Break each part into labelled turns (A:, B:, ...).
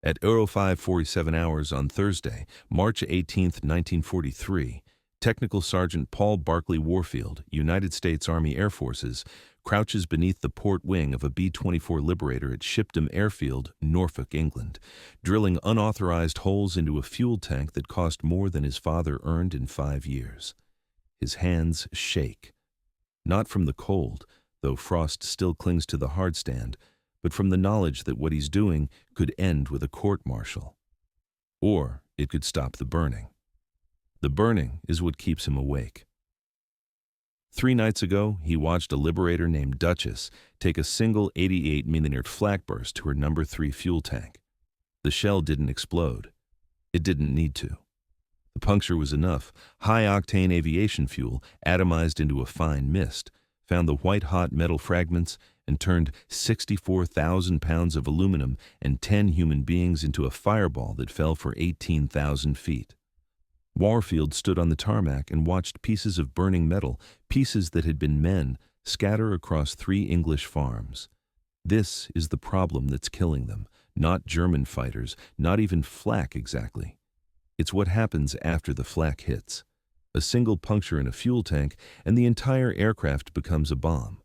A: At 05:47 hours on Thursday, March 18, 1943, Technical Sergeant Paul Barclay Warfield, United States Army Air Forces, crouches beneath the port wing of a B-24 Liberator at Shipdham Airfield, Norfolk, England, drilling unauthorized holes into a fuel tank that cost more than his father earned in 5 years. His hands shake, not from the cold, though frost still clings to the hardstand, but from the knowledge that what he's doing could end with a court-martial. Or it could stop the burning. The burning is what keeps him awake. 3 nights ago, he watched a Liberator named Duchess take a single 88mm flak burst to her number 3 fuel tank. The shell didn't explode. It didn't need to. The puncture was enough. High-octane aviation fuel, atomized into a fine mist, found the white-hot metal fragments and turned 64,000 pounds of aluminum and 10 human beings into a fireball that fell for 18,000 feet. Warfield stood on the tarmac and watched pieces of burning metal, pieces that had been men, scatter across 3 English farms. This is the problem that's killing them, not German fighters, not even flak exactly. It's what happens after the flak hits. A single puncture in a fuel tank, and the entire aircraft becomes a bomb.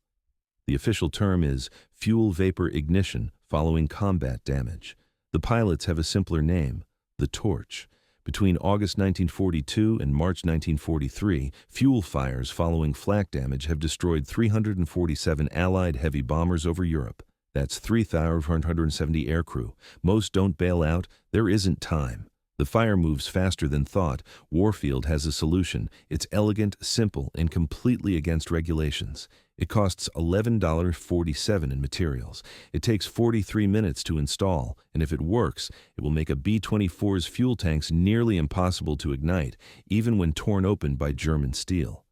A: The official term is fuel vapor ignition following combat damage. The pilots have a simpler name, the torch. Between August 1942 and March 1943, fuel fires following flak damage have destroyed 347 Allied heavy bombers over Europe. That's 3,470 aircrew. Most don't bail out. There isn't time. The fire moves faster than thought. Warfield has a solution. It's elegant, simple, and completely against regulations. It costs $11.47 in materials. It takes 43 minutes to install, and if it works, it will make a B-24's fuel tanks nearly impossible to ignite, even when torn open by German steel.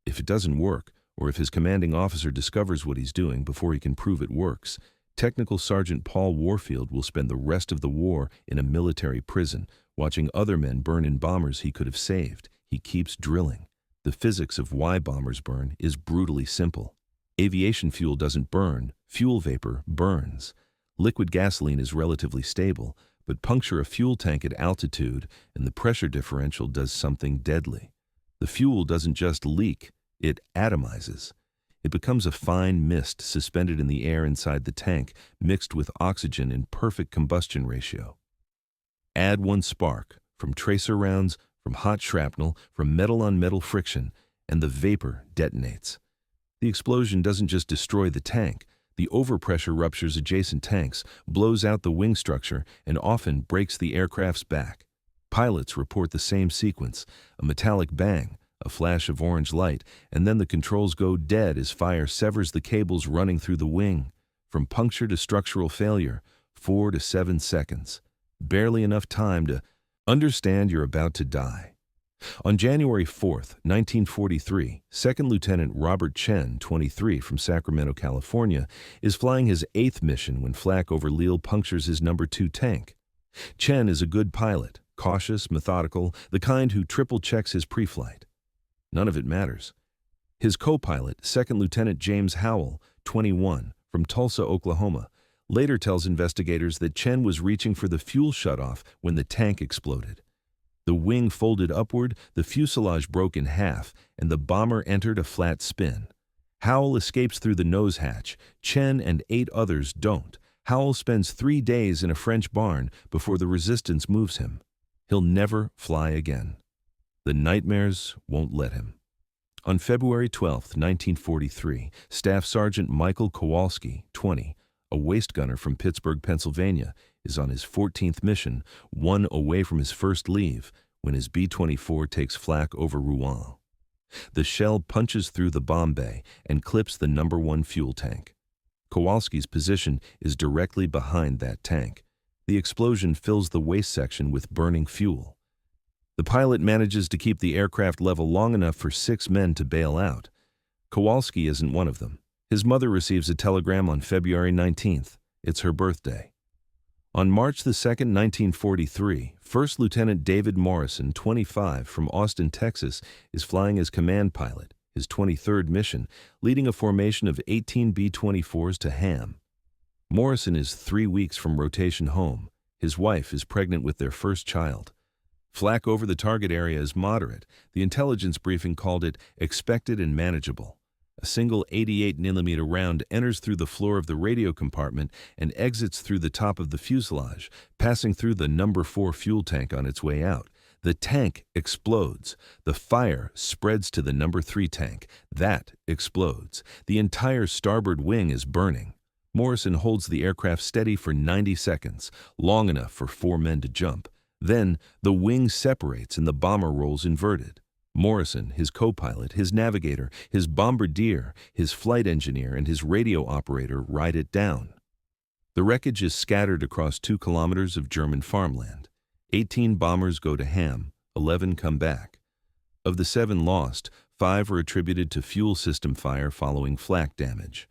A: If it doesn't work, or if his commanding officer discovers what he's doing before he can prove it works, Technical Sergeant Paul Warfield will spend the rest of the war in a military prison, watching other men burn in bombers he could have saved. He keeps drilling. The physics of why bombers burn is brutally simple. Aviation fuel doesn't burn, fuel vapor burns. Liquid gasoline is relatively stable, but puncture a fuel tank at altitude and the pressure differential does something deadly. The fuel doesn't just leak, it atomizes. It becomes a fine mist suspended in the air inside the tank, mixed with oxygen in perfect combustion ratio. Add 1 spark, from tracer rounds, from hot shrapnel, from metal-on-metal friction, and the vapor detonates. The explosion doesn't just destroy the tank. The overpressure ruptures adjacent tanks, blows out the wing structure, and often breaks the aircraft's back. Pilots report the same sequence, a metallic bang, a flash of orange light, and then the controls go dead as fire severs the cables running through the wing. From puncture to structural failure, 4 to 7 seconds. Barely enough time to understand you're about to die. On January 4, 1943, 2nd Lieutenant Robert Chen, 23, from Sacramento, California, is flying his 8th mission when flak over Lille punctures his number 2 tank. Chen is a good pilot, cautious, methodical, the kind who triple-checks his pre-flight. None of it matters. His co-pilot, 2nd Lieutenant James Howell, 21, from Tulsa, Oklahoma, later tells investigators that Chen was reaching for the fuel shutoff when the tank exploded. The wing folded upward, the fuselage broke in half, and the bomber entered a flat spin. Howell escapes through the nose hatch. Chen and 8 others don't. Howell spends 3 days in a French barn before the resistance moves him. He'll never fly again. The nightmares won't let him. On February 12, 1943, Staff Sergeant Michael Kowalski, 20, a waist gunner from Pittsburgh, Pennsylvania, is on his 14th mission, 1 away from his first leave, when his B-24 takes flak over Rouen. The shell punches through the bomb bay and clips the number 1 fuel tank. Kowalski's position is directly behind that tank. The explosion fills the waist section with burning fuel. The pilot manages to keep the aircraft level long enough for 6 men to bail out. Kowalski isn't one of them. His mother receives a telegram on February 19th. It's her birthday. On March 2, 1943, 1st Lieutenant David Morrison, 25, from Austin, Texas, is flying as command pilot, his 23rd mission, leading a formation of 18 B-24s to Ham. Morrison is 3 weeks from rotation home. His wife is pregnant with their first child. Flak over the target area is moderate. The intelligence briefing called it expected and manageable. A single 88mm round enters through the floor of the radio compartment and exits through the top of the fuselage, passing through the number 4 fuel tank on its way out. The tank explodes. The fire spreads to the number 3 tank. That explodes. The entire starboard wing is burning. Morrison holds the aircraft steady for 90 seconds, long enough for 4 men to jump. Then, the wing separates and the bomber rolls inverted. Morrison, his co-pilot, his navigator, his bombardier, his flight engineer, and his radio operator ride it down. The wreckage is scattered across 2 kilometers of German farmland. 18 bombers go to Ham, 11 come back. Of the 7 lost, 5 are attributed to fuel system fire following flak damage.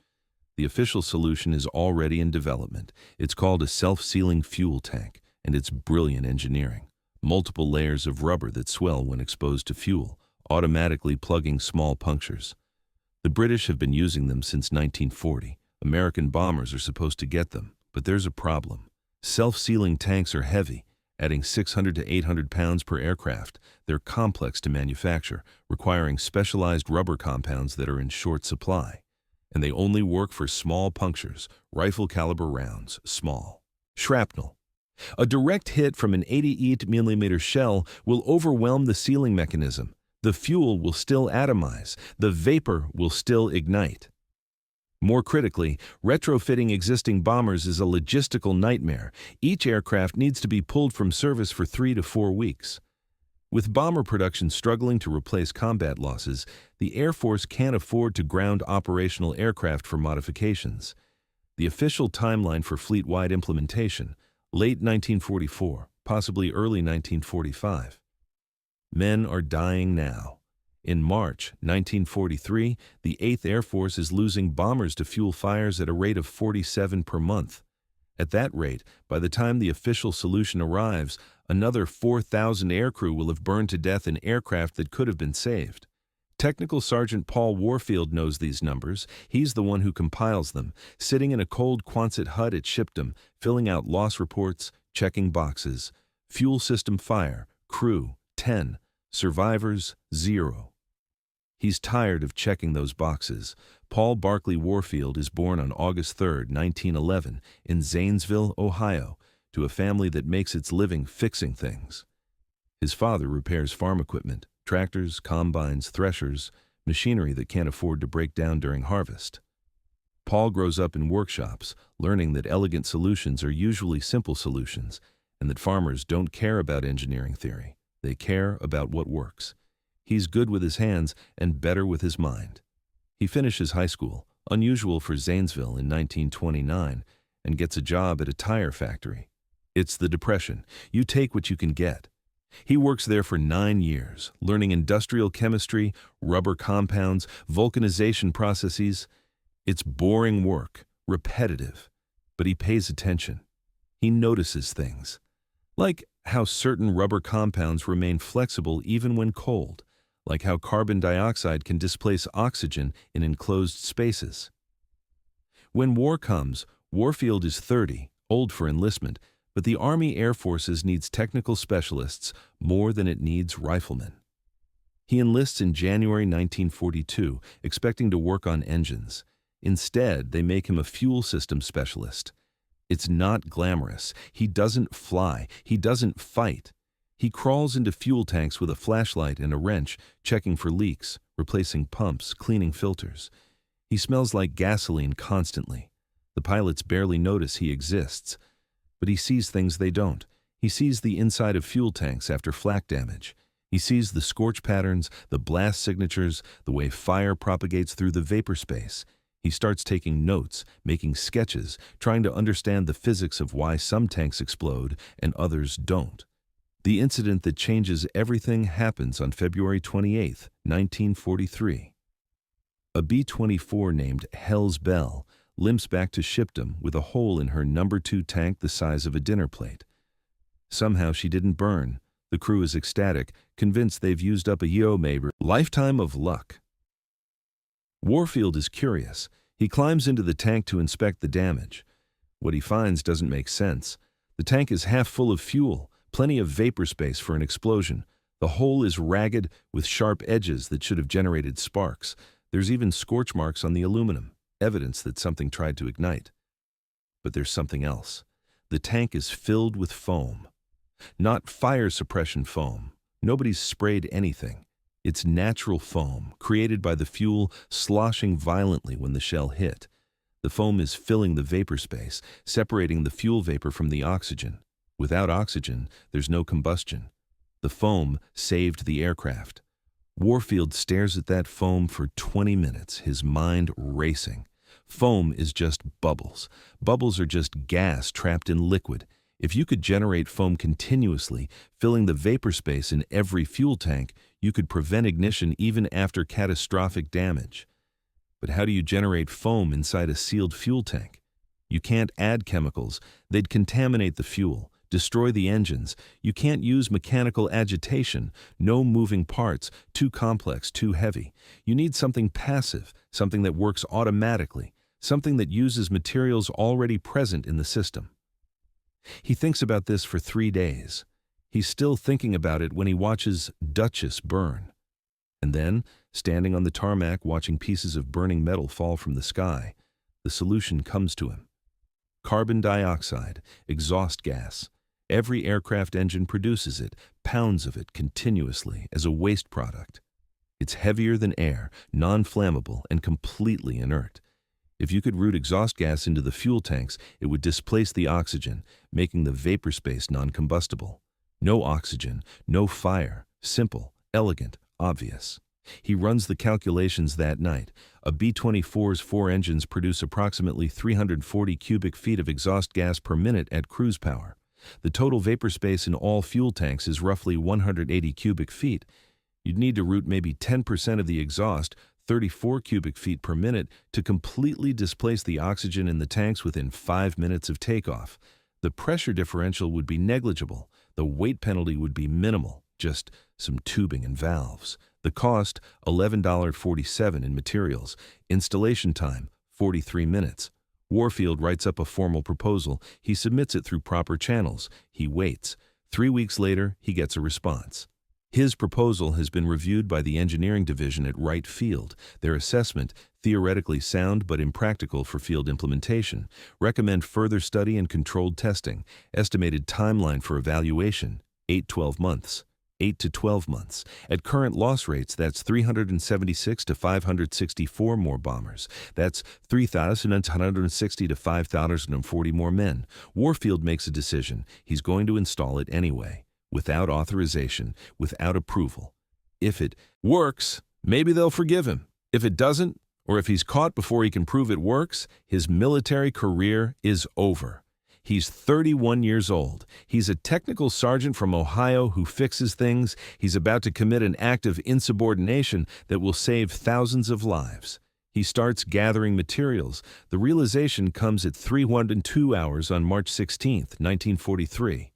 A: The official solution is already in development. It's called a self-sealing fuel tank, and it's brilliant engineering. Multiple layers of rubber that swell when exposed to fuel, automatically plugging small punctures. The British have been using them since 1940. American bombers are supposed to get them, but there's a problem. Self-sealing tanks are heavy, adding 600 to 800 pounds per aircraft. They're complex to manufacture, requiring specialized rubber compounds that are in short supply. And they only work for small punctures, rifle-caliber rounds, small. Shrapnel. A direct hit from an 88mm shell will overwhelm the sealing mechanism. The fuel will still atomize. The vapor will still ignite. More critically, retrofitting existing bombers is a logistical nightmare. Each aircraft needs to be pulled from service for 3 to 4 weeks. With bomber production struggling to replace combat losses, the Air Force can't afford to ground operational aircraft for modifications. The official timeline for fleet-wide implementation, late 1944, possibly early 1945. Men are dying now. In March 1943, the 8th Air Force is losing bombers to fuel fires at a rate of 47 per month. At that rate, by the time the official solution arrives, another 4,000 aircrew will have burned to death in aircraft that could have been saved. Technical Sergeant Paul Warfield knows these numbers. He's the one who compiles them, sitting in a cold Quonset hut at Shipdom, filling out loss reports, checking boxes. Fuel system fire, crew, 10. Survivors, 0. He's tired of checking those boxes. Paul Barclay Warfield is born on August 3, 1911, in Zanesville, Ohio, to a family that makes its living fixing things. His father repairs farm equipment, tractors, combines, threshers, machinery that can't afford to break down during harvest. Paul grows up in workshops, learning that elegant solutions are usually simple solutions, and that farmers don't care about engineering theory. They care about what works. He's good with his hands and better with his mind. He finishes high school, unusual for Zanesville in 1929, and gets a job at a tire factory. It's the Depression. You take what you can get. He works there for 9 years, learning industrial chemistry, rubber compounds, vulcanization processes. It's boring work, repetitive, but he pays attention. He notices things, like how certain rubber compounds remain flexible even when cold, like how carbon dioxide can displace oxygen in enclosed spaces. When war comes, Warfield is 30, old for enlistment, but the Army Air Forces needs technical specialists more than it needs riflemen. He enlists in January 1942, expecting to work on engines. Instead, they make him a fuel system specialist. It's not glamorous. He doesn't fly. He doesn't fight. He crawls into fuel tanks with a flashlight and a wrench, checking for leaks, replacing pumps, cleaning filters. He smells like gasoline constantly. The pilots barely notice he exists. But he sees things they don't. He sees the inside of fuel tanks after flak damage. He sees the scorch patterns, the blast signatures, the way fire propagates through the vapor space. He starts taking notes, making sketches, trying to understand the physics of why some tanks explode and others don't. The incident that changes everything happens on February 28, 1943. A B-24 named Hell's Bell limps back to Shipdom with a hole in her No. 2 tank the size of a dinner plate. Somehow she didn't burn. The crew is ecstatic, convinced they've used up a lifetime of luck. Warfield is curious. He climbs into the tank to inspect the damage. What he finds doesn't make sense. The tank is half full of fuel, plenty of vapor space for an explosion. The hole is ragged with sharp edges that should have generated sparks. There's even scorch marks on the aluminum, evidence that something tried to ignite. But there's something else. The tank is filled with foam. Not fire suppression foam. Nobody's sprayed anything. It's natural foam, created by the fuel sloshing violently when the shell hit. The foam is filling the vapor space, separating the fuel vapor from the oxygen. Without oxygen, there's no combustion. The foam saved the aircraft. Warfield stares at that foam for 20 minutes, his mind racing. Foam is just bubbles. Bubbles are just gas trapped in liquid. If you could generate foam continuously, filling the vapor space in every fuel tank, you could prevent ignition even after catastrophic damage. But how do you generate foam inside a sealed fuel tank? You can't add chemicals. They'd contaminate the fuel, destroy the engines. You can't use mechanical agitation. No moving parts, too complex, too heavy. You need something passive, something that works automatically, something that uses materials already present in the system. He thinks about this for 3 days. He's still thinking about it when he watches Duchess burn. And then, standing on the tarmac watching pieces of burning metal fall from the sky, the solution comes to him. Carbon dioxide, exhaust gas. Every aircraft engine produces it, pounds of it continuously as a waste product. It's heavier than air, non-flammable, and completely inert. If you could route exhaust gas into the fuel tanks, it would displace the oxygen, making the vapor space non-combustible. No oxygen, no fire, simple, elegant, obvious. He runs the calculations that night. A B-24's 4 engines produce approximately 340 cubic feet of exhaust gas per minute at cruise power. The total vapor space in all fuel tanks is roughly 180 cubic feet. You'd need to route maybe 10% of the exhaust, 34 cubic feet per minute, to completely displace the oxygen in the tanks within 5 minutes of takeoff. The pressure differential would be negligible. The weight penalty would be minimal, just some tubing and valves. The cost, $11.47 in materials. Installation time, 43 minutes. Warfield writes up a formal proposal. He submits it through proper channels. He waits. 3 weeks later, he gets a response. His proposal has been reviewed by the engineering division at Wright Field. Their assessment, theoretically sound but impractical for field implementation, recommend further study and controlled testing. Estimated timeline for evaluation, 8-12 months. 8 to 12 months. At current loss rates, that's 376 to 564 more bombers. That's 3,160 to 5,040 more men. Warfield makes a decision. He's going to install it anyway, without authorization, without approval. If it works, maybe they'll forgive him. If it doesn't, or if he's caught before he can prove it works, his military career is over. He's 31 years old. He's a technical sergeant from Ohio who fixes things. He's about to commit an act of insubordination that will save thousands of lives. He starts gathering materials. The realization comes at 3:02 hours on March 16, 1943.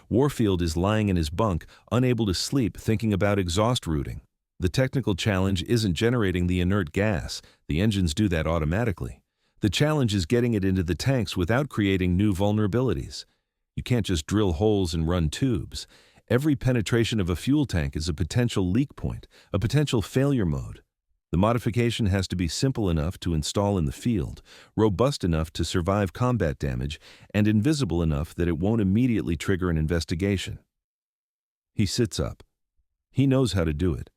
A: Warfield is lying in his bunk, unable to sleep, thinking about exhaust routing. The technical challenge isn't generating the inert gas. The engines do that automatically. The challenge is getting it into the tanks without creating new vulnerabilities. You can't just drill holes and run tubes. Every penetration of a fuel tank is a potential leak point, a potential failure mode. The modification has to be simple enough to install in the field, robust enough to survive combat damage, and invisible enough that it won't immediately trigger an investigation. He sits up. He knows how to do it.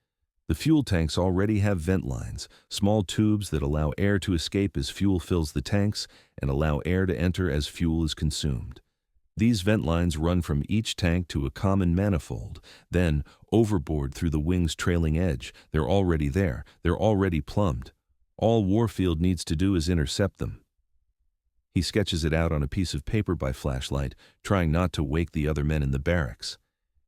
A: The fuel tanks already have vent lines, small tubes that allow air to escape as fuel fills the tanks and allow air to enter as fuel is consumed. These vent lines run from each tank to a common manifold, then overboard through the wing's trailing edge. They're already there. They're already plumbed. All Warfield needs to do is intercept them. He sketches it out on a piece of paper by flashlight, trying not to wake the other men in the barracks.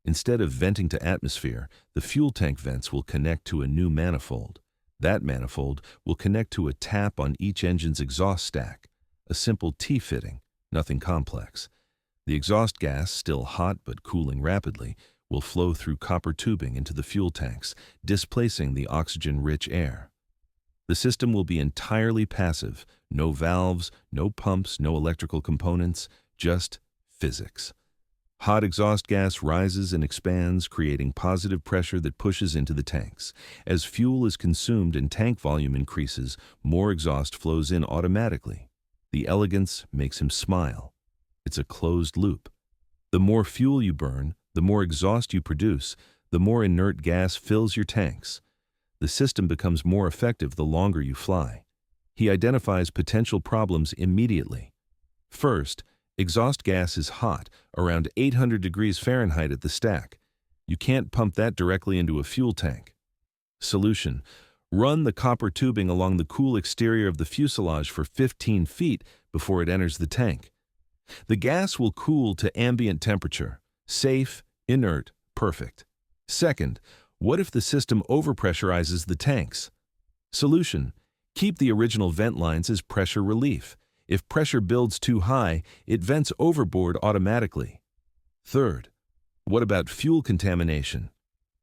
A: Instead of venting to atmosphere, the fuel tank vents will connect to a new manifold. That manifold will connect to a tap on each engine's exhaust stack, a simple T-fitting, nothing complex. The exhaust gas, still hot but cooling rapidly, will flow through copper tubing into the fuel tanks, displacing the oxygen-rich air. The system will be entirely passive, no valves, no pumps, no electrical components, just Physics. Hot exhaust gas rises and expands, creating positive pressure that pushes into the tanks. As fuel is consumed and tank volume increases, more exhaust flows in automatically. The elegance makes him smile. It's a closed loop. The more fuel you burn, the more exhaust you produce, the more inert gas fills your tanks. The system becomes more effective the longer you fly. He identifies potential problems immediately. First, exhaust gas is hot, around 800 degrees Fahrenheit at the stack. You can't pump that directly into a fuel tank. Solution: run the copper tubing along the cool exterior of the fuselage for 15 feet before it enters the tank. The gas will cool to ambient temperature. Safe, inert, perfect. Second, what if the system overpressurizes the tanks? Solution: keep the original vent lines as pressure relief. If pressure builds too high, it vents overboard automatically. Third, what about fuel contamination?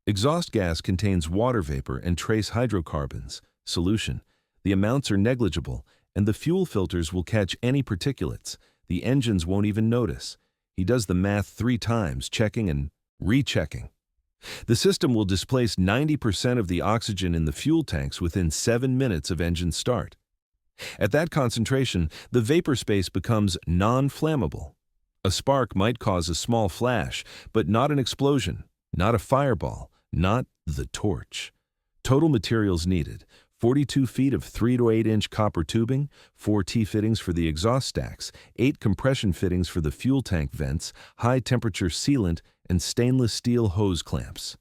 A: Exhaust gas contains water vapor and trace hydrocarbons. Solution: the amounts are negligible, and the fuel filters will catch any particulates. The engines won't even notice. He does the math 3 times, checking and rechecking. The system will displace 90% of the oxygen in the fuel tanks within 7 minutes of engine start. At that concentration, the vapor space becomes non-flammable. A spark might cause a small flash, but not an explosion, not a fireball, not the torch. Total materials needed: 42 feet of 3 to 8 inch copper tubing, 4 T-fittings for the exhaust stacks, 8 compression fittings for the fuel tank vents, high-temperature sealant, and stainless steel hose clamps.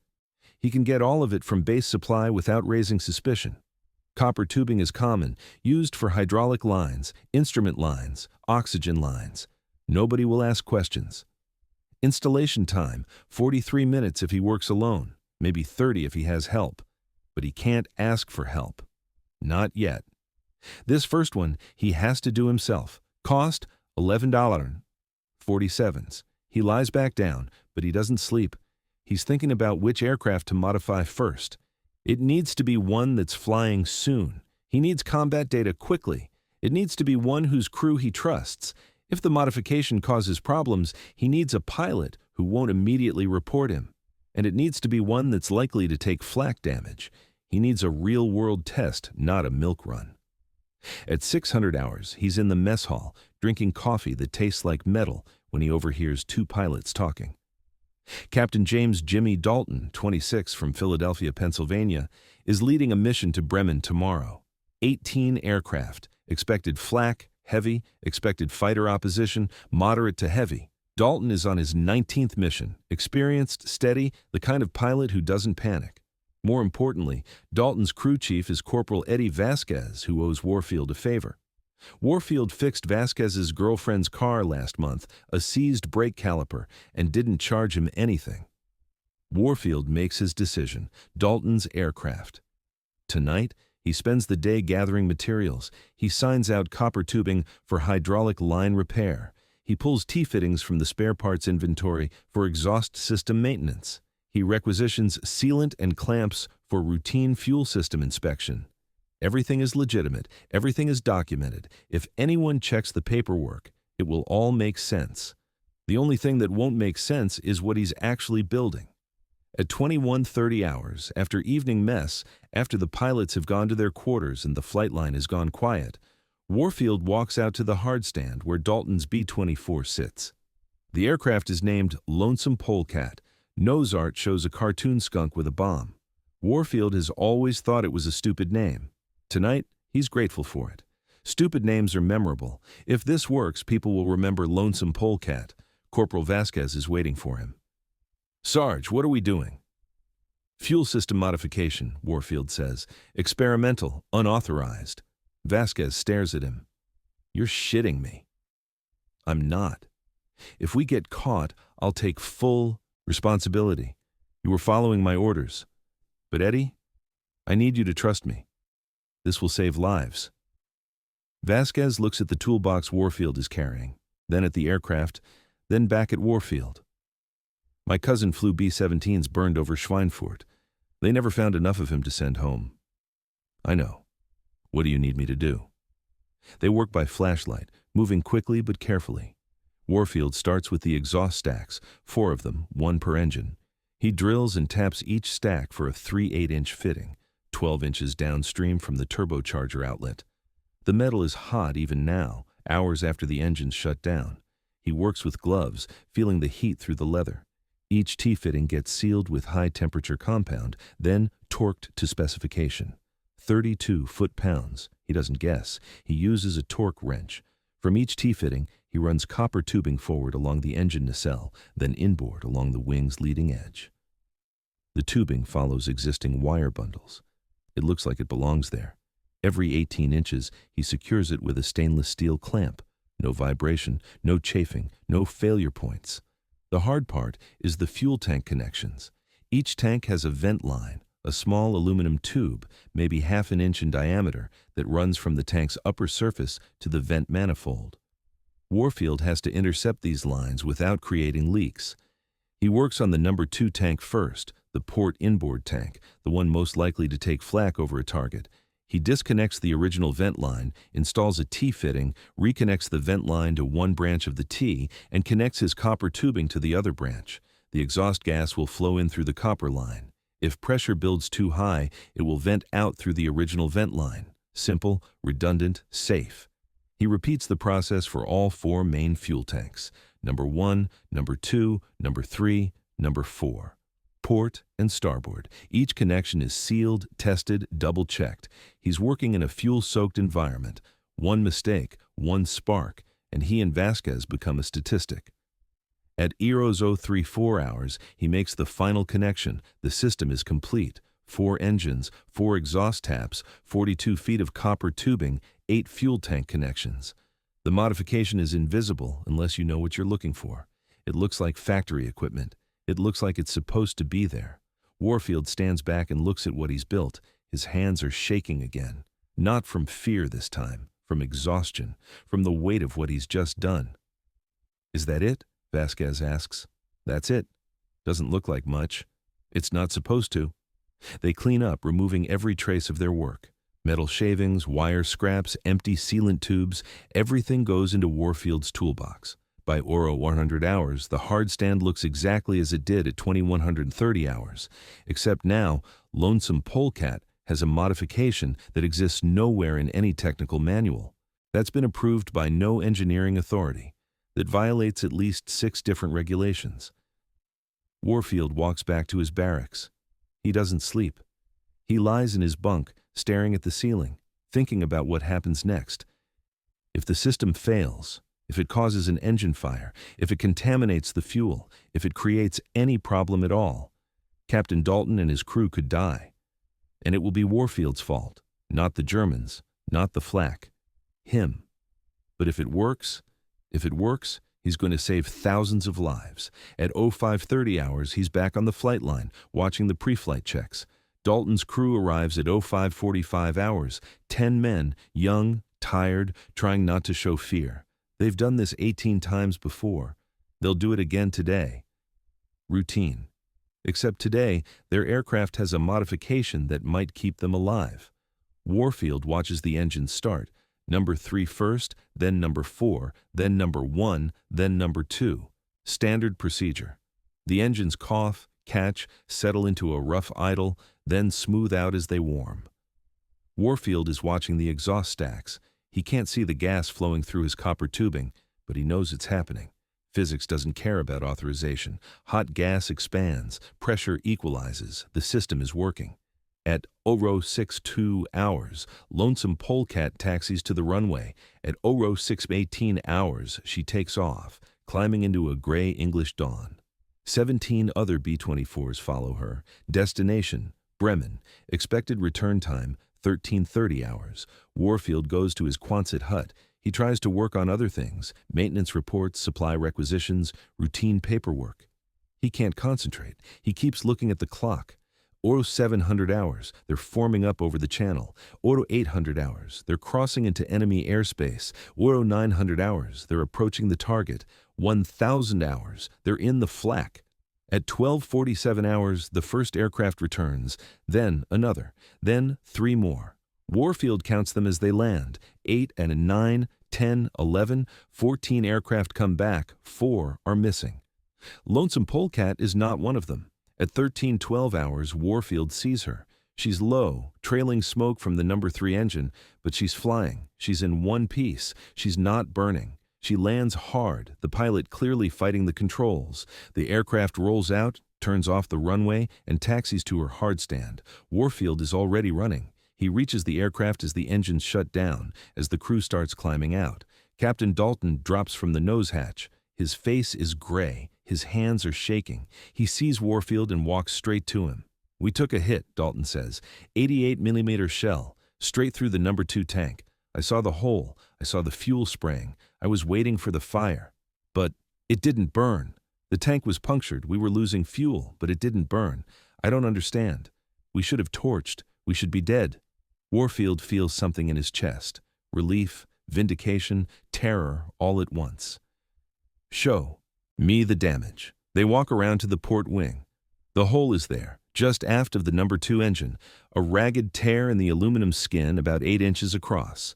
A: He can get all of it from base supply without raising suspicion. Copper tubing is common, used for hydraulic lines, instrument lines, oxygen lines. Nobody will ask questions. Installation time: 43 minutes if he works alone, maybe 30 if he has help. But he can't ask for help. Not yet. This first one he has to do himself. Cost $11.47. He lies back down, but he doesn't sleep. He's thinking about which aircraft to modify first. It needs to be one that's flying soon. He needs combat data quickly. It needs to be one whose crew he trusts. If the modification causes problems, he needs a pilot who won't immediately report him. And it needs to be one that's likely to take flak damage. He needs a real-world test, not a milk run. At 600 hours, he's in the mess hall, drinking coffee that tastes like metal when he overhears 2 pilots talking. Captain James Jimmy Dalton, 26, from Philadelphia, Pennsylvania, is leading a mission to Bremen tomorrow. 18 aircraft, expected flak, heavy, expected fighter opposition, moderate to heavy. Dalton is on his 19th mission, experienced, steady, the kind of pilot who doesn't panic. More importantly, Dalton's crew chief is Corporal Eddie Vasquez, who owes Warfield a favor. Warfield fixed Vasquez's girlfriend's car last month, a seized brake caliper, and didn't charge him anything. Warfield makes his decision: Dalton's aircraft. Tonight, he spends the day gathering materials. He signs out copper tubing for hydraulic line repair. He pulls T-fittings from the spare parts inventory for exhaust system maintenance. He requisitions sealant and clamps for routine fuel system inspection. Everything is legitimate. Everything is documented. If anyone checks the paperwork, it will all make sense. The only thing that won't make sense is what he's actually building. At 21:30 hours, after evening mess, after the pilots have gone to their quarters and the flight line has gone quiet, Warfield walks out to the hardstand where Dalton's B-24 sits. The aircraft is named Lonesome Polecat. Nose art shows a cartoon skunk with a bomb. Warfield has always thought it was a stupid name. Tonight, he's grateful for it. Stupid names are memorable. If this works, people will remember Lonesome Polecat. Corporal Vasquez is waiting for him. "Sarge, what are we doing?" "Fuel system modification," Warfield says. "Experimental, unauthorized." Vasquez stares at him. "You're shitting me." "I'm not. If we get caught, I'll take full responsibility. You were following my orders. But Eddie, I need you to trust me. This will save lives." Vasquez looks at the toolbox Warfield is carrying, then at the aircraft, then back at Warfield. "My cousin flew B-17s burned over Schweinfurt. They never found enough of him to send home." "I know. What do you need me to do?" They work by flashlight, moving quickly but carefully. Warfield starts with the exhaust stacks, 4 of them, 1 per engine. He drills and taps each stack for a 3/8-inch fitting, 12 inches downstream from the turbocharger outlet. The metal is hot even now, hours after the engines shut down. He works with gloves, feeling the heat through the leather. Each T-fitting gets sealed with high-temperature compound, then torqued to specification. 32 foot-pounds. He doesn't guess. He uses a torque wrench. From each T-fitting, he runs copper tubing forward along the engine nacelle, then inboard along the wing's leading edge. The tubing follows existing wire bundles. It looks like it belongs there. Every 18 inches, he secures it with a stainless steel clamp. No vibration, no chafing, no failure points. The hard part is the fuel tank connections. Each tank has a vent line, a small aluminum tube, maybe half an inch in diameter, that runs from the tank's upper surface to the vent manifold. Warfield has to intercept these lines without creating leaks. He works on the number 2 tank first, the port inboard tank, the one most likely to take flak over a target. He disconnects the original vent line, installs a T-fitting, reconnects the vent line to one branch of the T, and connects his copper tubing to the other branch. The exhaust gas will flow in through the copper line. If pressure builds too high, it will vent out through the original vent line. Simple, redundant, safe. He repeats the process for all 4 main fuel tanks. Number 1, number 2, number 3, number 4. Port and starboard. Each connection is sealed, tested, double-checked. He's working in a fuel-soaked environment. One mistake, one spark, and he and Vasquez become a statistic. At Eros 034 hours, he makes the final connection. The system is complete. 4 engines, 4 exhaust taps, 42 feet of copper tubing, 8 fuel tank connections. The modification is invisible unless you know what you're looking for. It looks like factory equipment. It looks like it's supposed to be there. Warfield stands back and looks at what he's built. His hands are shaking again. Not from fear this time, from exhaustion, from the weight of what he's just done. "Is that it?" Vasquez asks. "That's it. Doesn't look like much. It's not supposed to." They clean up, removing every trace of their work. Metal shavings, wire scraps, empty sealant tubes, everything goes into Warfield's toolbox. By Oro 100 hours, the hard stand looks exactly as it did at 2130 hours, except now, Lonesome Polecat has a modification that exists nowhere in any technical manual. That's been approved by no engineering authority. That violates at least 6 different regulations. Warfield walks back to his barracks. He doesn't sleep. He lies in his bunk, staring at the ceiling, thinking about what happens next. If the system fails, if it causes an engine fire, if it contaminates the fuel, if it creates any problem at all, Captain Dalton and his crew could die. And it will be Warfield's fault, not the Germans, not the Flak, him. But if it works, he's going to save thousands of lives. At 0530 hours, he's back on the flight line, watching the pre-flight checks. Dalton's crew arrives at 0545 hours, 10 men, young, tired, trying not to show fear. They've done this 18 times before. They'll do it again today. Routine. Except today, their aircraft has a modification that might keep them alive. Warfield watches the engines start. Number 3 first, then number 4, then number 1, then number 2. Standard procedure. The engines cough, catch, settle into a rough idle, then smooth out as they warm. Warfield is watching the exhaust stacks. He can't see the gas flowing through his copper tubing, but he knows it's happening. Physics doesn't care about authorization. Hot gas expands, pressure equalizes, the system is working. At 0062 hours, Lonesome Polecat taxis to the runway. At 0618 hours, she takes off, climbing into a gray English dawn. 17 other B-24s follow her. Destination, Bremen. Expected return time, 1330 hours. Warfield goes to his Quonset hut. He tries to work on other things, maintenance reports, supply requisitions, routine paperwork. He can't concentrate. He keeps looking at the clock. Oro 700 hours, they're forming up over the channel. Oro 800 hours, they're crossing into enemy airspace. Oro 900 hours, they're approaching the target. 1000 hours, they're in the flak. At 1247 hours, the first aircraft returns, then another, then 3 more. Warfield counts them as they land, 8 and a 9, 10, 11, 14 aircraft come back, 4 are missing. Lonesome Polecat is not one of them. At 13:12 hours, Warfield sees her. She's low, trailing smoke from the number 3 engine, but she's flying. She's in one piece. She's not burning. She lands hard, the pilot clearly fighting the controls. The aircraft rolls out, turns off the runway, and taxis to her hardstand. Warfield is already running. He reaches the aircraft as the engines shut down, as the crew starts climbing out. Captain Dalton drops from the nose hatch. His face is gray. His hands are shaking. He sees Warfield and walks straight to him. "We took a hit," Dalton says. 88mm shell, straight through the number 2 tank. I saw the hole. I saw the fuel spraying. I was waiting for the fire. But it didn't burn. The tank was punctured. We were losing fuel, but it didn't burn. I don't understand. We should have torched. We should be dead. Warfield feels something in his chest. Relief, vindication, terror, all at once. "Show me the damage." They walk around to the port wing. The hole is there, just aft of the number 2 engine, a ragged tear in the aluminum skin about 8 inches across.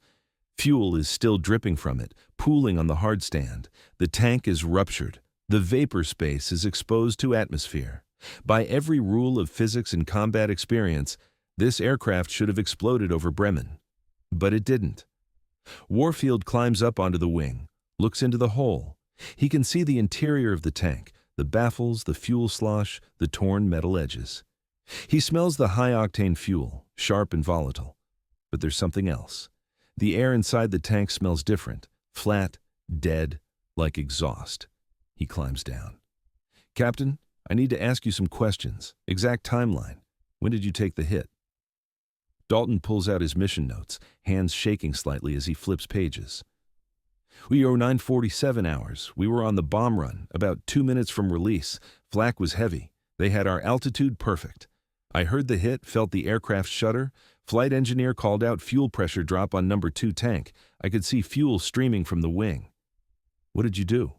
A: Fuel is still dripping from it, pooling on the hardstand. The tank is ruptured. The vapor space is exposed to atmosphere. By every rule of physics and combat experience, this aircraft should have exploded over Bremen. But it didn't. Warfield climbs up onto the wing, looks into the hole. He can see the interior of the tank, the baffles, the fuel slosh, the torn metal edges. He smells the high-octane fuel, sharp and volatile. But there's something else. The air inside the tank smells different, flat, dead, like exhaust. He climbs down. "Captain, I need to ask you some questions. Exact timeline. When did you take the hit?" Dalton pulls out his mission notes, hands shaking slightly as he flips pages. "We owe 9:47 hours. We were on the bomb run, about 2 minutes from release. Flak was heavy. They had our altitude perfect. I heard the hit, felt the aircraft shudder. Flight engineer called out fuel pressure drop on number 2 tank. I could see fuel streaming from the wing." "What did you do?"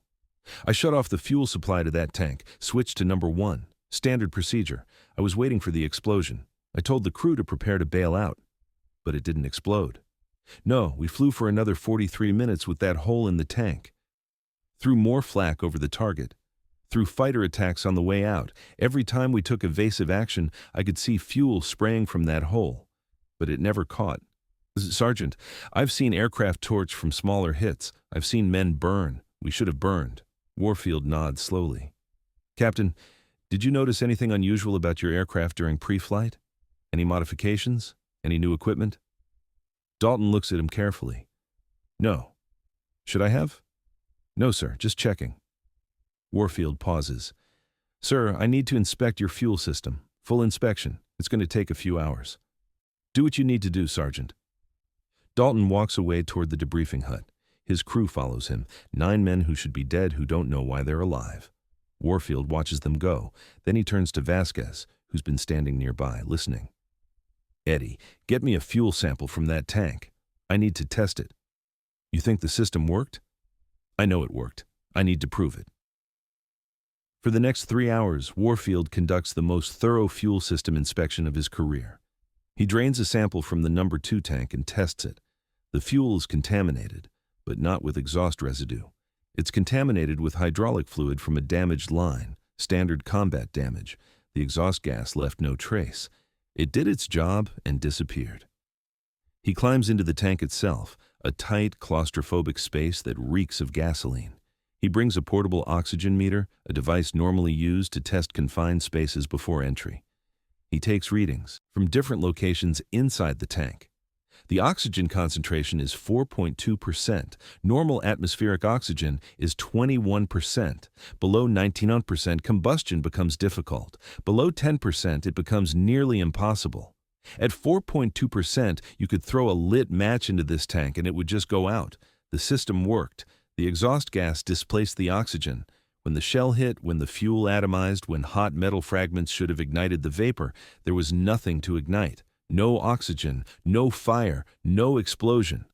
A: "I shut off the fuel supply to that tank, switched to number 1. Standard procedure. I was waiting for the explosion. I told the crew to prepare to bail out. But it didn't explode. No, we flew for another 43 minutes with that hole in the tank. Threw more flak over the target. Through fighter attacks on the way out. Every time we took evasive action, I could see fuel spraying from that hole. But it never caught. Sergeant, I've seen aircraft torch from smaller hits. I've seen men burn. We should have burned." Warfield nods slowly. "Captain, did you notice anything unusual about your aircraft during pre-flight? Any modifications? Any new equipment?" Dalton looks at him carefully. "No. Should I have?" "No, sir, just checking." Warfield pauses. "Sir, I need to inspect your fuel system. Full inspection. It's going to take a few hours." "Do what you need to do, Sergeant." Dalton walks away toward the debriefing hut. His crew follows him, 9 men who should be dead who don't know why they're alive. Warfield watches them go. Then he turns to Vasquez, who's been standing nearby, listening. "Eddie, get me a fuel sample from that tank. I need to test it." "You think the system worked?" "I know it worked. I need to prove it." For the next 3 hours, Warfield conducts the most thorough fuel system inspection of his career. He drains a sample from the number 2 tank and tests it. The fuel is contaminated, but not with exhaust residue. It's contaminated with hydraulic fluid from a damaged line, standard combat damage. The exhaust gas left no trace. It did its job and disappeared. He climbs into the tank itself, a tight, claustrophobic space that reeks of gasoline. He brings a portable oxygen meter, a device normally used to test confined spaces before entry. He takes readings from different locations inside the tank. The oxygen concentration is 4.2%. Normal atmospheric oxygen is 21%. Below 19%, combustion becomes difficult. Below 10%, it becomes nearly impossible. At 4.2%, you could throw a lit match into this tank and it would just go out. The system worked. The exhaust gas displaced the oxygen. When the shell hit, when the fuel atomized, when hot metal fragments should have ignited the vapor, there was nothing to ignite. No oxygen, no fire, no explosion.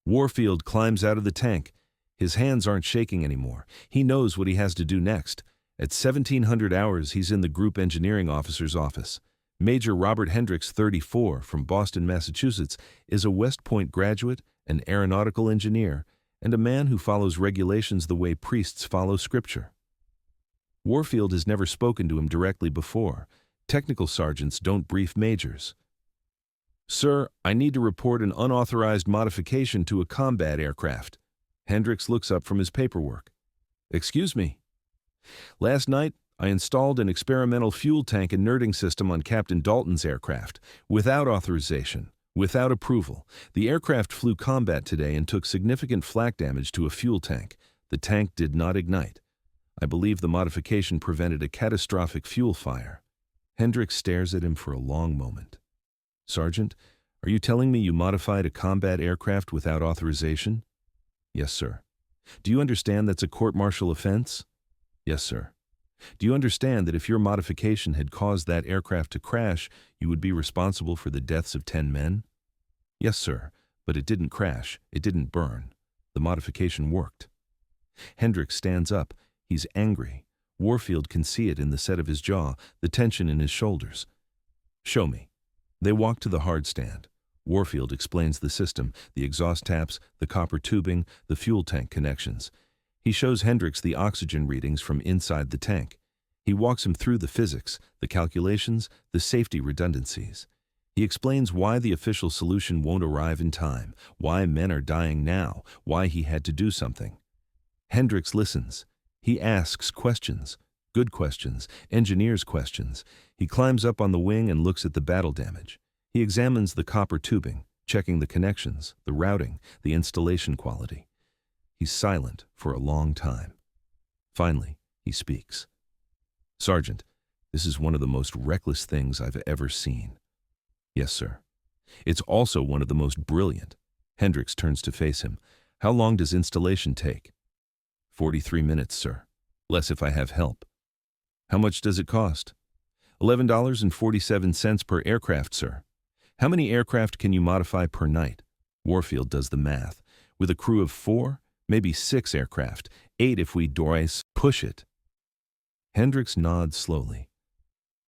A: Warfield climbs out of the tank. His hands aren't shaking anymore. He knows what he has to do next. At 1700 hours, he's in the Group Engineering Officer's office. Major Robert Hendricks, 34, from Boston, Massachusetts, is a West Point graduate, an aeronautical engineer, and a man who follows regulations the way priests follow scripture. Warfield has never spoken to him directly before. Technical sergeants don't brief majors. "Sir, I need to report an unauthorized modification to a combat aircraft." Hendricks looks up from his paperwork. "Excuse me. Last night, I installed an experimental fuel tank inerting system on Captain Dalton's aircraft, without authorization, without approval. The aircraft flew combat today and took significant flak damage to a fuel tank. The tank did not ignite. I believe the modification prevented a catastrophic fuel fire." Hendricks stares at him for a long moment. "Sergeant, are you telling me you modified a combat aircraft without authorization?" "Yes, sir." "Do you understand that's a court-martial offense?" "Yes, sir." "Do you understand that if your modification had caused that aircraft to crash, you would be responsible for the deaths of 10 men?" "Yes, sir, but it didn't crash, it didn't burn. The modification worked." Hendricks stands up. He's angry. Warfield can see it in the set of his jaw, the tension in his shoulders. "Show me." They walk to the hard stand. Warfield explains the system, the exhaust taps, the copper tubing, the fuel tank connections. He shows Hendricks the oxygen readings from inside the tank. He walks him through the physics, the calculations, the safety redundancies. He explains why the official solution won't arrive in time, why men are dying now, why he had to do something. Hendricks listens. He asks questions, good questions, engineer's questions. He climbs up on the wing and looks at the battle damage. He examines the copper tubing, checking the connections, the routing, the installation quality. He's silent for a long time. Finally, he speaks. "Sergeant, this is one of the most reckless things I've ever seen." "Yes, sir." "It's also one of the most brilliant." Hendricks turns to face him. "How long does installation take?" 43 minutes, sir. Less if I have help." "How much does it cost?" $11.47 per aircraft, sir." "How many aircraft can you modify per night?" Warfield does the math. "With a crew of 4, maybe 6 aircraft, 8 if we push it." Hendricks nods slowly.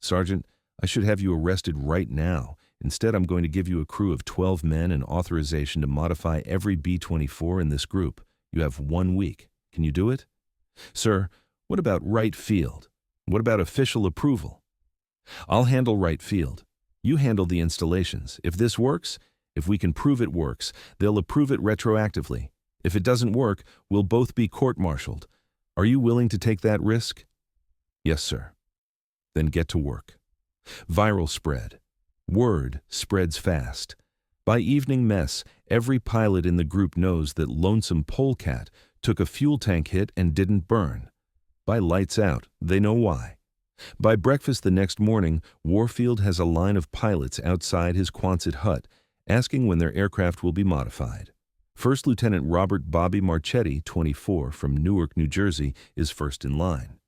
A: "Sergeant, I should have you arrested right now. Instead, I'm going to give you a crew of 12 men and authorization to modify every B-24 in this group. You have 1 week. Can you do it?" "Sir, what about right field? What about official approval?" "I'll handle right field. You handle the installations. If this works, if we can prove it works, they'll approve it retroactively. If it doesn't work, we'll both be court-martialed. Are you willing to take that risk?" "Yes, sir." "Then get to work." Viral spread. Word spreads fast. By evening mess, every pilot in the group knows that Lonesome Polecat took a fuel tank hit and didn't burn. By lights out, they know why. By breakfast the next morning, Warfield has a line of pilots outside his Quonset hut, asking when their aircraft will be modified. First Lieutenant Robert Bobby Marchetti, 24, from Newark, New Jersey, is first in line.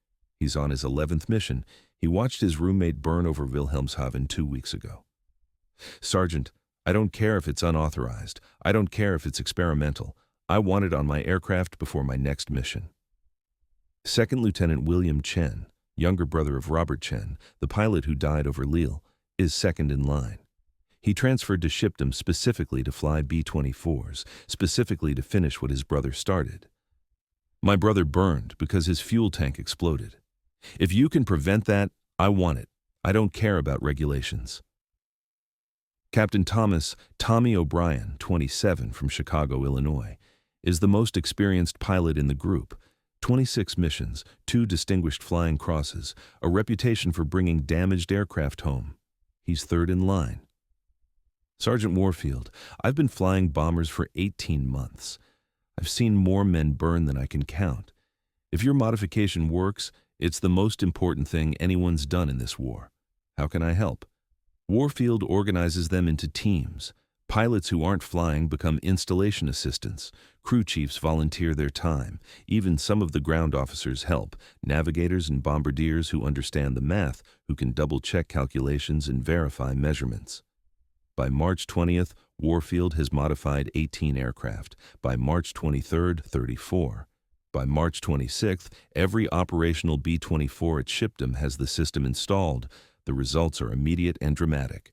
A: He's on his 11th mission. He watched his roommate burn over Wilhelmshaven 2 weeks ago. "Sergeant, I don't care if it's unauthorized. I don't care if it's experimental. I want it on my aircraft before my next mission." Second Lieutenant William Chen, younger brother of Robert Chen, the pilot who died over Lille, is second in line. He transferred to Shipdom specifically to fly B-24s, specifically to finish what his brother started. "My brother burned because his fuel tank exploded. If you can prevent that, I want it. I don't care about regulations." Captain Tommy O'Brien, 27, from Chicago, Illinois, is the most experienced pilot in the group. 26 missions, 2 distinguished flying crosses, a reputation for bringing damaged aircraft home. He's third in line. "Sergeant Warfield, I've been flying bombers for 18 months. I've seen more men burn than I can count. If your modification works, it's the most important thing anyone's done in this war. How can I help?" Warfield organizes them into teams. Pilots who aren't flying become installation assistants. Crew chiefs volunteer their time. Even some of the ground officers help, navigators and bombardiers who understand the math, who can double-check calculations and verify measurements. By March 20th, Warfield has modified 18 aircraft. By March 23rd, 34. By March 26th, every operational B-24 at Shipdom has the system installed. The results are immediate and dramatic.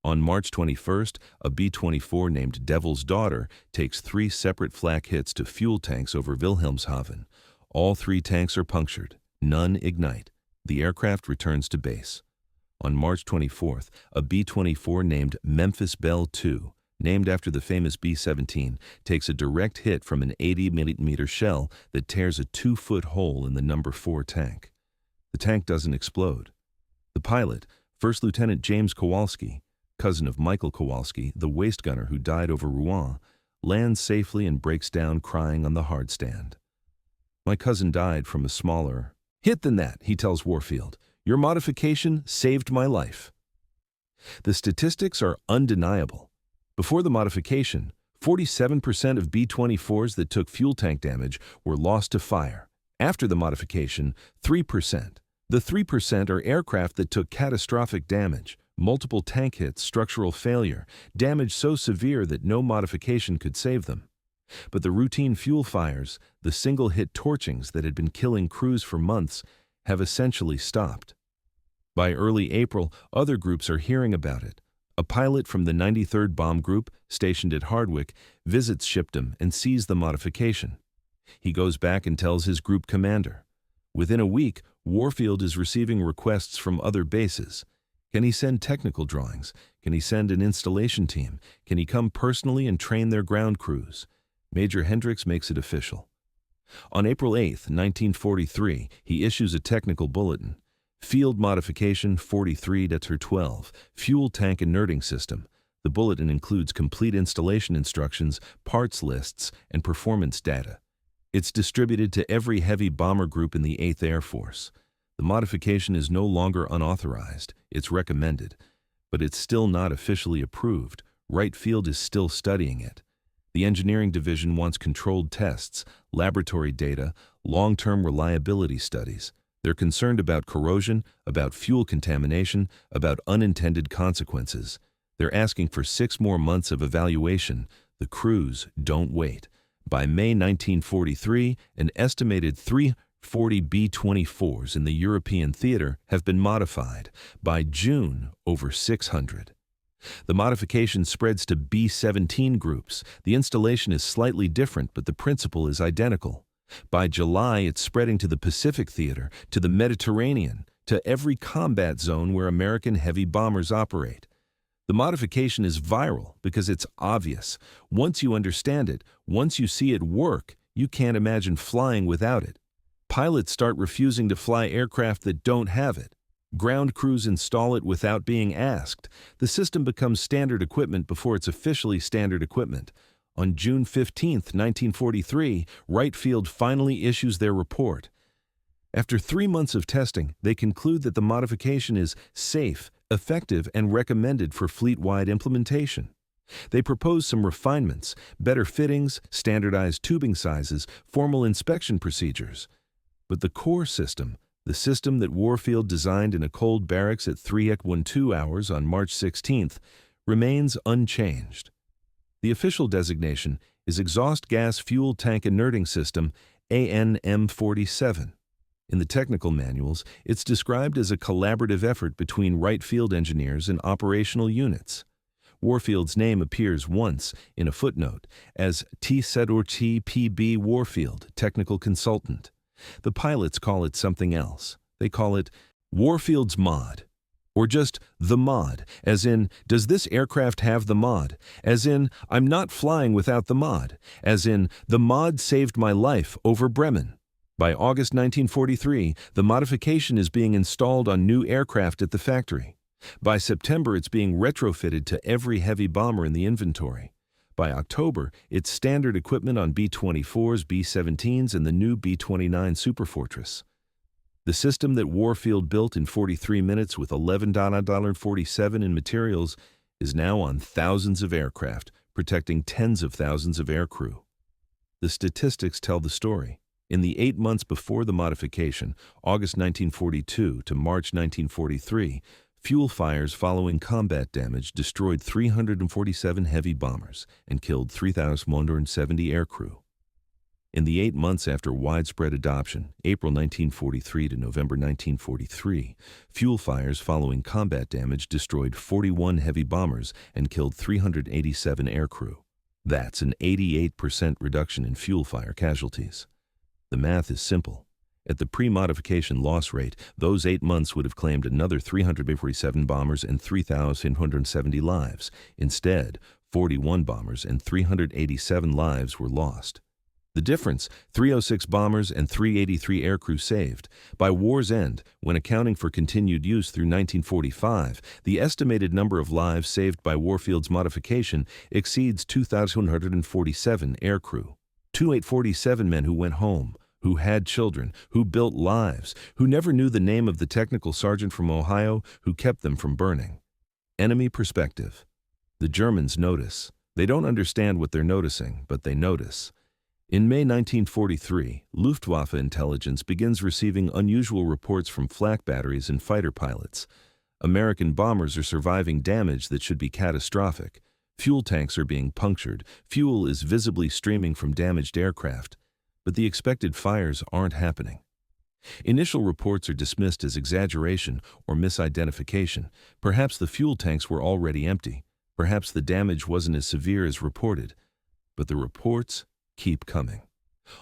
A: On March 21st, a B-24 named Devil's Daughter takes 3 separate flak hits to fuel tanks over Wilhelmshaven. All 3 tanks are punctured. None ignite. The aircraft returns to base. On March 24th, a B-24 named Memphis Belle II, named after the famous B-17, takes a direct hit from an 80mm shell that tears a 2-foot hole in the number 4 tank. The tank doesn't explode. The pilot, First Lieutenant James Kowalski, cousin of Michael Kowalski, the waist gunner who died over Rouen, lands safely and breaks down crying on the hard stand. "My cousin died from a smaller hit than that," he tells Warfield. "Your modification saved my life." The statistics are undeniable. Before the modification, 47% of B-24s that took fuel tank damage were lost to fire. After the modification, 3%. The 3% are aircraft that took catastrophic damage, multiple tank hits, structural failure, damage so severe that no modification could save them. But the routine fuel fires, the single-hit torchings that had been killing crews for months, have essentially stopped. By early April, other groups are hearing about it. A pilot from the 93rd Bomb Group, stationed at Hardwick, visits Shipdham and sees the modification. He goes back and tells his group commander. Within a week, Warfield is receiving requests from other bases. Can he send technical drawings? Can he send an installation team? Can he come personally and train their ground crews? Major Hendricks makes it official. On April 8, 1943, he issues a technical bulletin. Field Modification 43-12, Fuel Tank Inerting System. The bulletin includes complete installation instructions, parts lists, and performance data. It's distributed to every heavy bomber group in the 8th Air Force. The modification is no longer unauthorized, it's recommended, but it's still not officially approved. Wright Field is still studying it. The engineering division wants controlled tests, laboratory data, long-term reliability studies. They're concerned about corrosion, about fuel contamination, about unintended consequences. They're asking for 6 more months of evaluation. The crews don't wait. By May 1943, an estimated 340 B-24s in the European theater have been modified. By June, over 600. The modification spreads to B-17 groups. The installation is slightly different, but the principle is identical. By July, it's spreading to the Pacific Theater, to the Mediterranean, to every combat zone where American heavy bombers operate. The modification is viral because it's obvious. Once you understand it, once you see it work, you can't imagine flying without it. Pilots start refusing to fly aircraft that don't have it. Ground crews install it without being asked. The system becomes standard equipment before it's officially standard equipment. On June 15, 1943, Wright Field finally issues their report. After 3 months of testing, they conclude that the modification is safe, effective, and recommended for fleet-wide implementation. They propose some refinements, better fittings, standardized tubing sizes, formal inspection procedures. But the core system, the system that Warfield designed in a cold barracks at 3:12 hours on March 16th, remains unchanged. The official designation is Exhaust Gas Fuel Tank Inerting System, ANM-47. In the technical manuals, it's described as a collaborative effort between Wright Field engineers and operational units. Warfield's name appears once, in a footnote, as T. Warfield, technical consultant. The pilots call it something else. They call it Warfield's Mod. Or just the mod, as in, does this aircraft have the mod? As in, I'm not flying without the mod. As in, the mod saved my life over Bremen. By August 1943, the modification is being installed on new aircraft at the factory. By September, it's being retrofitted to every heavy bomber in the inventory. By October, it's standard equipment on B-24s, B-17s, and the new B-29 Superfortress. The system that Warfield built in 43 minutes with $11.47 in materials is now on thousands of aircraft, protecting tens of thousands of aircrew. The statistics tell the story. In the 8 months before the modification, August 1942 to March 1943, fuel fires following combat damage destroyed 347 heavy bombers and killed 3,170 aircrew. In the 8 months after widespread adoption, April 1943 to November 1943, fuel fires following combat damage destroyed 41 heavy bombers and killed 387 aircrew. That's an 88% reduction in fuel fire casualties. The math is simple. At the pre-modification loss rate, those 8 months would have claimed another 347 bombers and 3,170 lives. Instead, 41 bombers and 387 lives were lost. The difference, 306 bombers and 383 aircrew saved. By war's end, when accounting for continued use through 1945, the estimated number of lives saved by Warfield's modification exceeds 2,147 aircrew. 2,847 men who went home, who had children, who built lives, who never knew the name of the technical sergeant from Ohio who kept them from burning. Enemy perspective. The Germans notice. They don't understand what they're noticing, but they notice. In May 1943, Luftwaffe intelligence begins receiving unusual reports from flak batteries and fighter pilots. American bombers are surviving damage that should be catastrophic. Fuel tanks are being punctured. Fuel is visibly streaming from damaged aircraft. But the expected fires aren't happening. Initial reports are dismissed as exaggeration or misidentification. Perhaps the fuel tanks were already empty. Perhaps the damage wasn't as severe as reported. But the reports keep coming.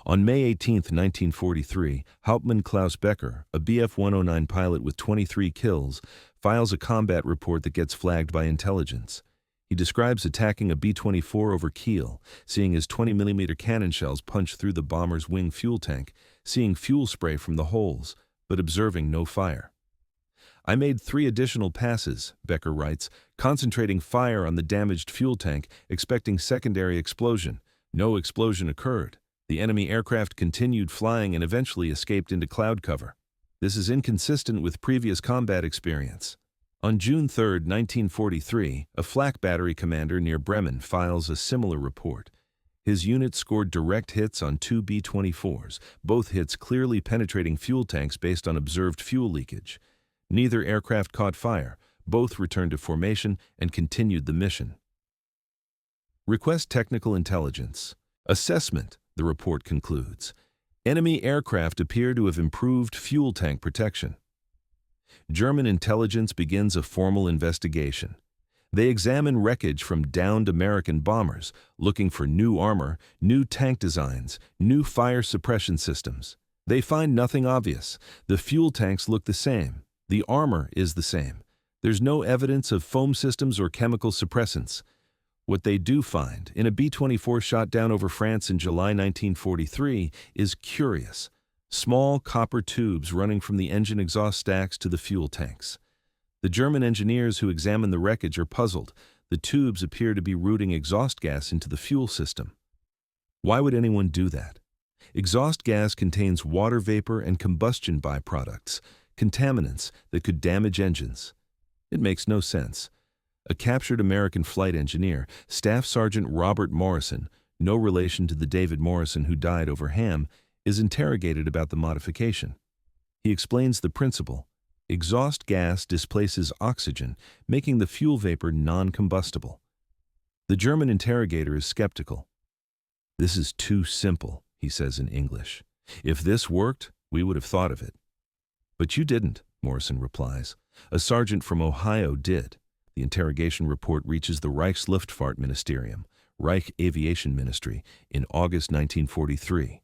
A: On May 18, 1943, Hauptmann Klaus Becker, a Bf-109 pilot with 23 kills, files a combat report that gets flagged by intelligence. He describes attacking a B-24 over Kiel, seeing his 20mm cannon shells punch through the bomber's wing fuel tank, seeing fuel spray from the holes, but observing no fire. I made 3 additional passes, Becker writes, concentrating fire on the damaged fuel tank, expecting secondary explosion. No explosion occurred. The enemy aircraft continued flying and eventually escaped into cloud cover. This is inconsistent with previous combat experience. On June 3, 1943, a flak battery commander near Bremen files a similar report. His unit scored direct hits on 2 B-24s, both hits clearly penetrating fuel tanks based on observed fuel leakage. Neither aircraft caught fire. Both returned to formation and continued the mission. Request technical intelligence. Assessment, the report concludes. Enemy aircraft appear to have improved fuel tank protection. German intelligence begins a formal investigation. They examine wreckage from downed American bombers, looking for new armor, new tank designs, new fire suppression systems. They find nothing obvious. The fuel tanks look the same. The armor is the same. There's no evidence of foam systems or chemical suppressants. What they do find, in a B-24 shot down over France in July 1943, is curious. Small copper tubes running from the engine exhaust stacks to the fuel tanks. The German engineers who examine the wreckage are puzzled. The tubes appear to be routing exhaust gas into the fuel system. Why would anyone do that? Exhaust gas contains water vapor and combustion byproducts, contaminants that could damage engines. It makes no sense. A captured American flight engineer, Staff Sergeant Robert Morrison, no relation to the David Morrison who died over Ham, is interrogated about the modification. He explains the principle. Exhaust gas displaces oxygen, making the fuel vapor non-combustible. The German interrogator is skeptical. "This is too simple," he says in English. "If this worked, we would have thought of it." "But you didn't," Morrison replies. "A sergeant from Ohio did." The interrogation report reaches the Reichsluftfahrtministerium, Reich Aviation Ministry, in August 1943.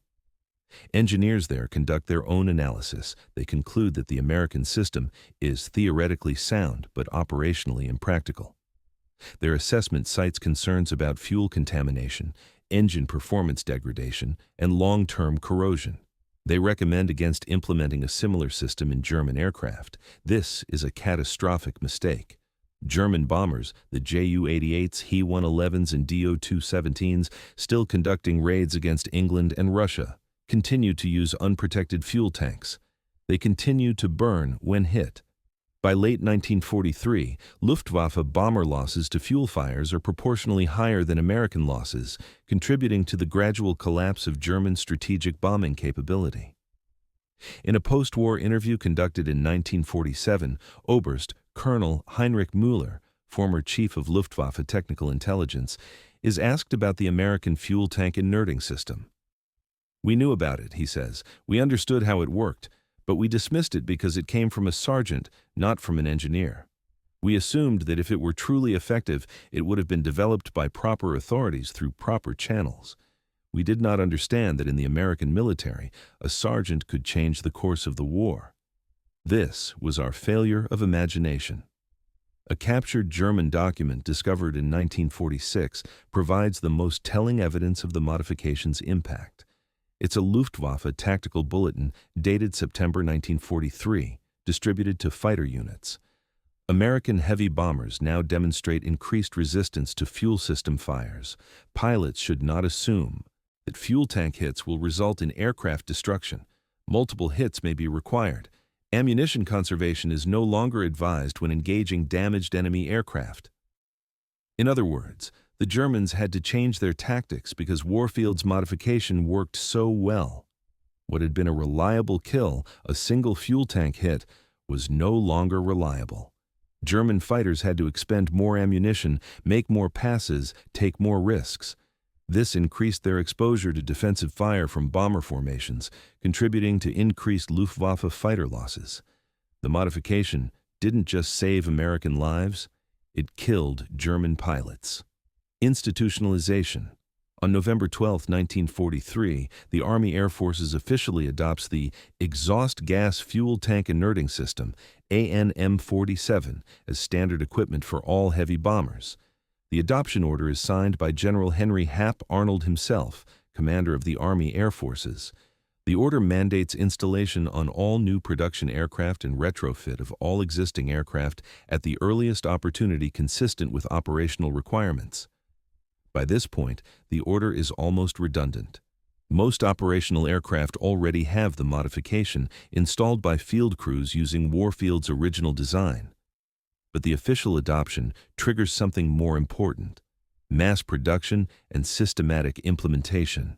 A: Engineers there conduct their own analysis. They conclude that the American system is theoretically sound but operationally impractical. Their assessment cites concerns about fuel contamination, engine performance degradation, and long-term corrosion. They recommend against implementing a similar system in German aircraft. This is a catastrophic mistake. German bombers, the Ju-88s, He-111s, and Do-217s, still conducting raids against England and Russia, continue to use unprotected fuel tanks. They continue to burn when hit. By late 1943, Luftwaffe bomber losses to fuel fires are proportionally higher than American losses, contributing to the gradual collapse of German strategic bombing capability. In a post-war interview conducted in 1947, Oberst Colonel Heinrich Müller, former chief of Luftwaffe Technical Intelligence, is asked about the American fuel tank inerting system. "We knew about it," he says. "We understood how it worked, but we dismissed it because it came from a sergeant, not from an engineer. We assumed that if it were truly effective, it would have been developed by proper authorities through proper channels. We did not understand that in the American military, a sergeant could change the course of the war. This was our failure of imagination." A captured German document discovered in 1946 provides the most telling evidence of the modification's impact. It's a Luftwaffe tactical bulletin dated September 1943, distributed to fighter units. American heavy bombers now demonstrate increased resistance to fuel system fires. Pilots should not assume that fuel tank hits will result in aircraft destruction. Multiple hits may be required. Ammunition conservation is no longer advised when engaging damaged enemy aircraft. In other words, the Germans had to change their tactics because Warfield's modification worked so well. What had been a reliable kill, a single fuel tank hit, was no longer reliable. German fighters had to expend more ammunition, make more passes, take more risks. This increased their exposure to defensive fire from bomber formations, contributing to increased Luftwaffe fighter losses. The modification didn't just save American lives, it killed German pilots. Institutionalization. On November 12, 1943, the Army Air Forces officially adopts the Exhaust Gas Fuel Tank Inerting System, ANM-47, as standard equipment for all heavy bombers. The adoption order is signed by General Henry Hap Arnold himself, commander of the Army Air Forces. The order mandates installation on all new production aircraft and retrofit of all existing aircraft at the earliest opportunity consistent with operational requirements. By this point, the order is almost redundant. Most operational aircraft already have the modification installed by field crews using Warfield's original design. But the official adoption triggers something more important: mass production and systematic implementation.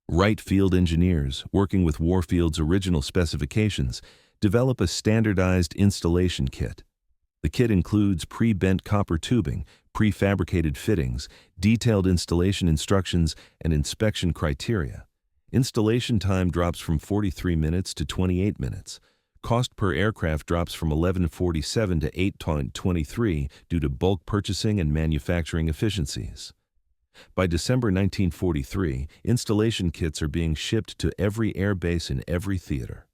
A: Wright Field engineers, working with Warfield's original specifications, develop a standardized installation kit. The kit includes pre-bent copper tubing, prefabricated fittings, detailed installation instructions, and inspection criteria. Installation time drops from 43 minutes to 28 minutes. Cost per aircraft drops from $11.47 to $8.23 due to bulk purchasing and manufacturing efficiencies. By December 1943, installation kits are being shipped to every air base in every theater.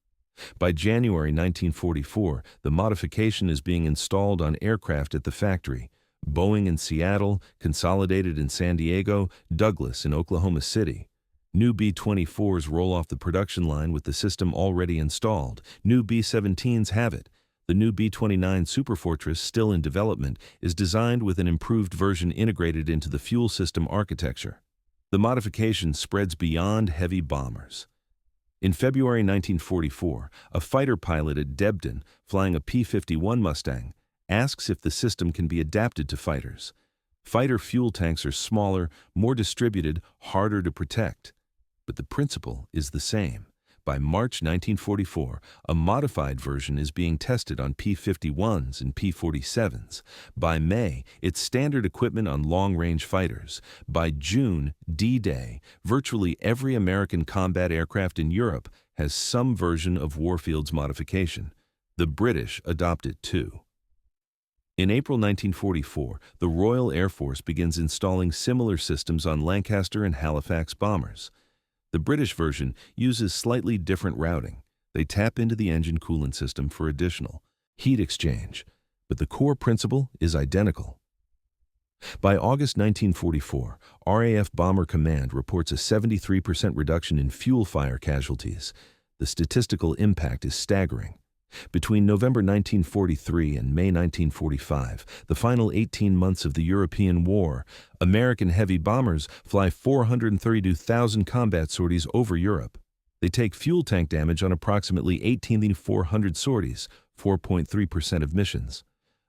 A: By January 1944, the modification is being installed on aircraft at the factory: Boeing in Seattle, Consolidated in San Diego, Douglas in Oklahoma City. New B-24s roll off the production line with the system already installed. New B-17s have it. The new B-29 Superfortress, still in development, is designed with an improved version integrated into the fuel system architecture. The modification spreads beyond heavy bombers. In February 1944, a fighter pilot at Debden, flying a P-51 Mustang, asks if the system can be adapted to fighters. Fighter fuel tanks are smaller, more distributed, harder to protect. But the principle is the same. By March 1944, a modified version is being tested on P-51s and P-47s. By May, it's standard equipment on long-range fighters. By June, D-Day, virtually every American combat aircraft in Europe has some version of Warfield's modification. The British adopt it too. In April 1944, the Royal Air Force begins installing similar systems on Lancaster and Halifax bombers. The British version uses slightly different routing. They tap into the engine coolant system for additional heat exchange, but the core principle is identical. By August 1944, RAF Bomber Command reports a 73% reduction in fuel fire casualties. The statistical impact is staggering. Between November 1943 and May 1945, the final 18 months of the European War, American heavy bombers fly 432,000 combat sorties over Europe. They take fuel tank damage on approximately 18,400 sorties, 4.3% of missions.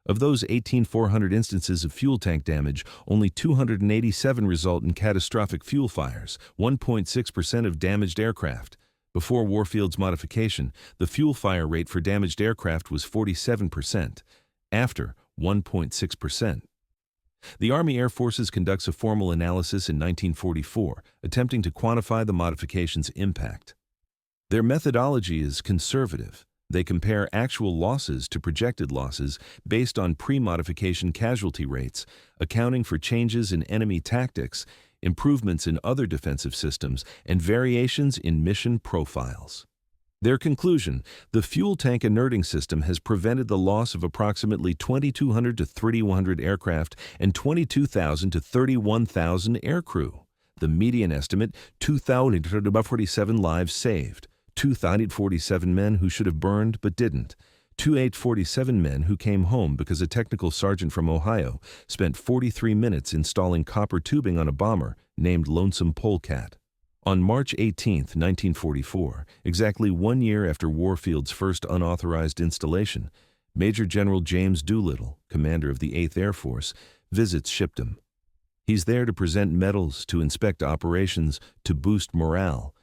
A: Of those 18,400 instances of fuel tank damage, only 287 result in catastrophic fuel fires, 1.6% of damaged aircraft. Before Warfield's modification, the fuel fire rate for damaged aircraft was 47%. After, 1.6%. The Army Air Forces conducts a formal analysis in 1944, attempting to quantify the modification's impact. Their methodology is conservative. They compare actual losses to projected losses based on pre-modification casualty rates, accounting for changes in enemy tactics, improvements in other defensive systems, and variations in mission profiles. Their conclusion: the fuel tank inerting system has prevented the loss of approximately 2,200 to 3,100 aircraft and 22,000 to 31,000 aircrew. The median estimate: 2,047 lives saved, 2,047 men who should have burned but didn't, 2,847 men who came home because a technical sergeant from Ohio spent 43 minutes installing copper tubing on a bomber named Lonesome Polecat. On March 18, 1944, exactly 1 year after Warfield's first unauthorized installation, Major General James Doolittle, commander of the 8th Air Force, visits Shipton. He's there to present medals, to inspect operations, to boost morale,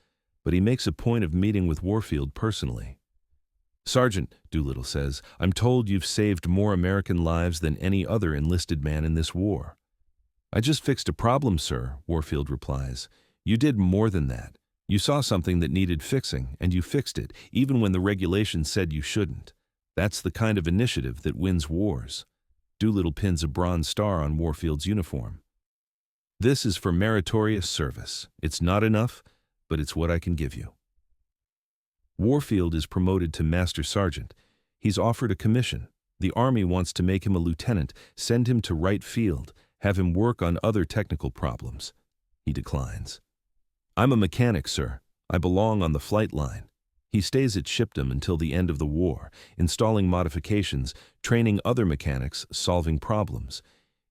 A: but he makes a point of meeting with Warfield personally. "Sergeant," Doolittle says, "I'm told you've saved more American lives than any other enlisted man in this war." "I just fixed a problem, sir," Warfield replies. "You did more than that. You saw something that needed fixing, and you fixed it, even when the regulations said you shouldn't. That's the kind of initiative that wins wars." Doolittle pins a bronze star on Warfield's uniform. "This is for meritorious service. It's not enough, but it's what I can give you." Warfield is promoted to Master Sergeant. He's offered a commission. The Army wants to make him a lieutenant, send him to Wright Field, have him work on other technical problems. He declines. "I'm a mechanic, sir. I belong on the flight line." He stays at Shipton until the end of the war, installing modifications, training other mechanics, solving problems.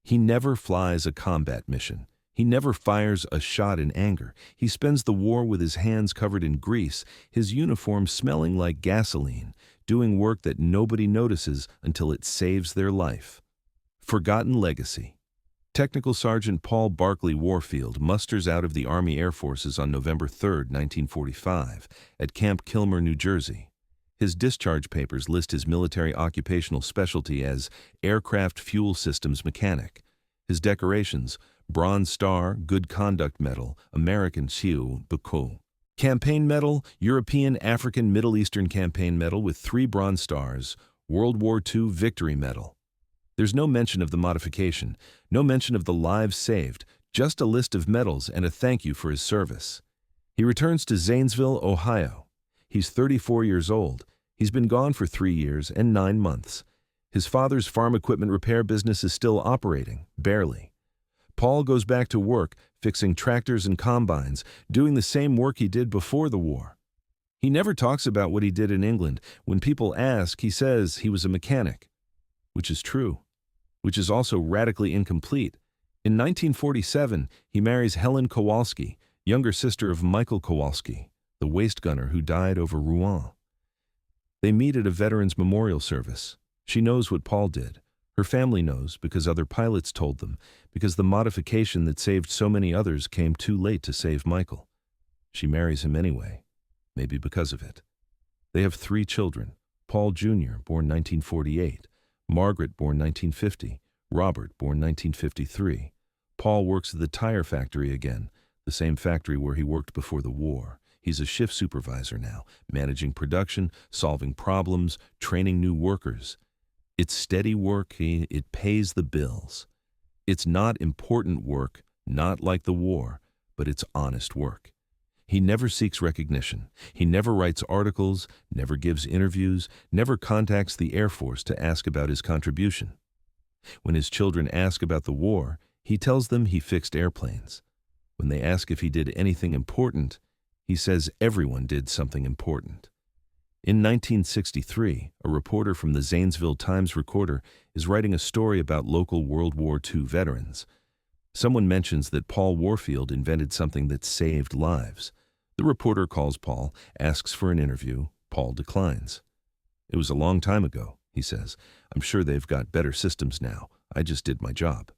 A: He never flies a combat mission. He never fires a shot in anger. He spends the war with his hands covered in grease, his uniform smelling like gasoline, doing work that nobody notices until it saves their life. Forgotten legacy. Technical Sergeant Paul Barclay Warfield musters out of the Army Air Forces on November 3, 1945, at Camp Kilmer, New Jersey. His discharge papers list his military occupational specialty as Aircraft Fuel Systems Mechanic. His decorations: Bronze Star, Good Conduct Medal, American Siu Buku. Campaign Medal, European, African, Middle Eastern Campaign Medal with 3 Bronze Stars, World War II Victory Medal. There's no mention of the modification, no mention of the lives saved, just a list of medals and a thank you for his service. He returns to Zanesville, Ohio. He's 34 years old. He's been gone for 3 years and 9 months. His father's farm equipment repair business is still operating, barely. Paul goes back to work, fixing tractors and combines, doing the same work he did before the war. He never talks about what he did in England. When people ask, he says he was a mechanic, which is true, which is also radically incomplete. In 1947, he marries Helen Kowalski, younger sister of Michael Kowalski, the waist gunner who died over Rouen. They meet at a veterans memorial service. She knows what Paul did. Her family knows because other pilots told them, because the modification that saved so many others came too late to save Michael. She marries him anyway, maybe because of it. They have 3 children: Paul Jr., born 1948, Margaret, born 1950, Robert, born 1953. Paul works at the tire factory again, the same factory where he worked before the war. He's a shift supervisor now, managing production, solving problems, training new workers. It's steady work, it pays the bills. It's not important work, not like the war, but it's honest work. He never seeks recognition. He never writes articles, never gives interviews, never contacts the Air Force to ask about his contribution. When his children ask about the war, he tells them he fixed airplanes. When they ask if he did anything important, he says everyone did something important. In 1963, a reporter from the Zanesville Times-Recorder is writing a story about local World War II veterans. Someone mentions that Paul Warfield invented something that saved lives. The reporter calls Paul, asks for an interview. Paul declines. "It was a long time ago," he says. "I'm sure they've got better systems now. I just did my job."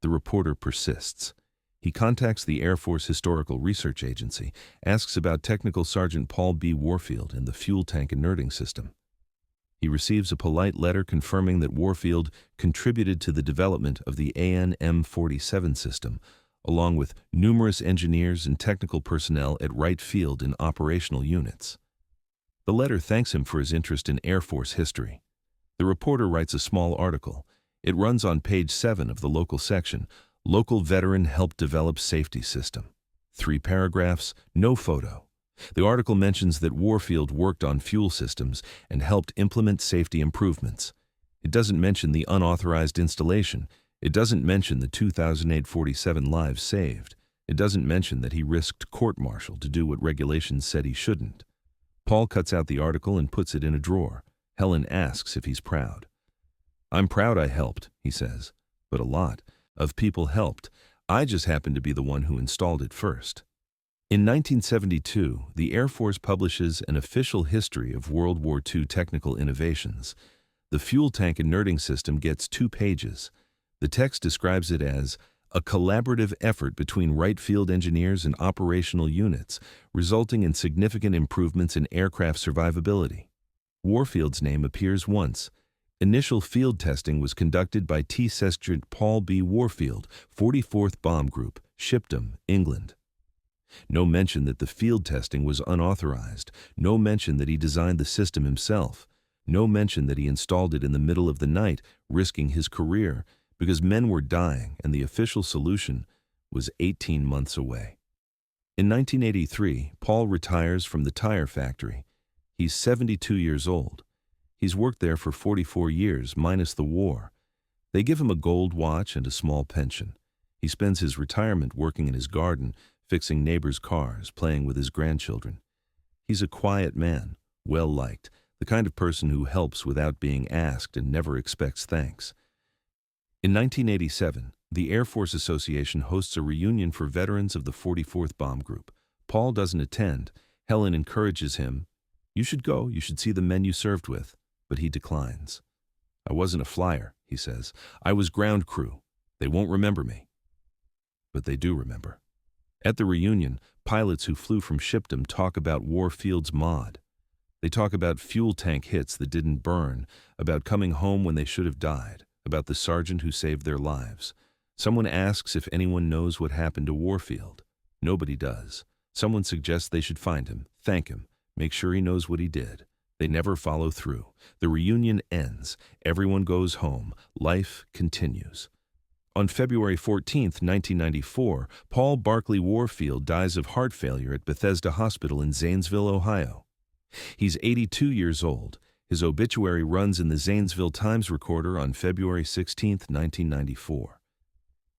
A: The reporter persists. He contacts the Air Force Historical Research Agency, asks about Technical Sergeant Paul B. Warfield and the fuel tank inerting system. He receives a polite letter confirming that Warfield contributed to the development of the AN-M47 system, along with numerous engineers and technical personnel at Wright Field in operational units. The letter thanks him for his interest in Air Force history. The reporter writes a small article. It runs on page 7 of the local section, Local Veteran Helped Develop Safety System. 3 paragraphs, no photo. The article mentions that Warfield worked on fuel systems and helped implement safety improvements. It doesn't mention the unauthorized installation. It doesn't mention the 2,847 lives saved. It doesn't mention that he risked court-martial to do what regulations said he shouldn't. Paul cuts out the article and puts it in a drawer. Helen asks if he's proud. "I'm proud I helped," he says, "but a lot of people helped. I just happened to be the one who installed it first." In 1972, the Air Force publishes an official history of World War II technical innovations. The fuel tank inerting system gets 2 pages. The text describes it as a collaborative effort between Wright Field engineers and operational units, resulting in significant improvements in aircraft survivability. Warfield's name appears once. Initial field testing was conducted by T. Sergeant Paul B. Warfield, 44th Bomb Group, Shipton, England. No mention that the field testing was unauthorized. No mention that he designed the system himself. No mention that he installed it in the middle of the night, risking his career, because men were dying and the official solution was 18 months away. In 1983, Paul retires from the tire factory. He's 72 years old. He's worked there for 44 years, minus the war. They give him a gold watch and a small pension. He spends his retirement working in his garden, fixing neighbors' cars, playing with his grandchildren. He's a quiet man, well-liked, the kind of person who helps without being asked and never expects thanks. In 1987, the Air Force Association hosts a reunion for veterans of the 44th Bomb Group. Paul doesn't attend. Helen encourages him. "You should go, you should see the men you served with." But he declines. "I wasn't a flyer," he says. "I was ground crew. They won't remember me." But they do remember. At the reunion, pilots who flew from Shipton talk about Warfield's mod. They talk about fuel tank hits that didn't burn, about coming home when they should have died, about the sergeant who saved their lives. Someone asks if anyone knows what happened to Warfield. Nobody does. Someone suggests they should find him, thank him, make sure he knows what he did. They never follow through. The reunion ends. Everyone goes home. Life continues. On February 14, 1994, Paul Barclay Warfield dies of heart failure at Bethesda Hospital in Zanesville, Ohio. He's 82 years old. His obituary runs in the Zanesville Times Recorder on February 16, 1994.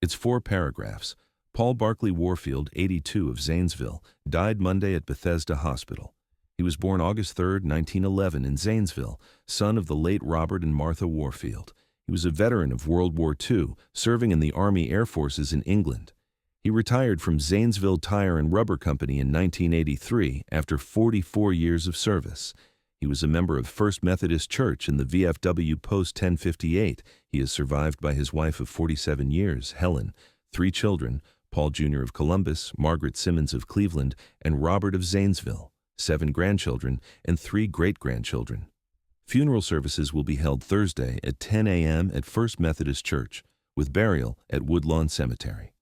A: It's 4 paragraphs. Paul Barclay Warfield, 82, of Zanesville, died Monday at Bethesda Hospital. He was born August 3, 1911, in Zanesville, son of the late Robert and Martha Warfield. He was a veteran of World War II, serving in the Army Air Forces in England. He retired from Zanesville Tire and Rubber Company in 1983 after 44 years of service. He was a member of First Methodist Church in the VFW Post 1058. He is survived by his wife of 47 years, Helen, 3 children, Paul Jr. of Columbus, Margaret Simmons of Cleveland, and Robert of Zanesville, 7 grandchildren, and 3 great-grandchildren. Funeral services will be held Thursday at 10 a.m. at First Methodist Church, with burial at Woodlawn Cemetery.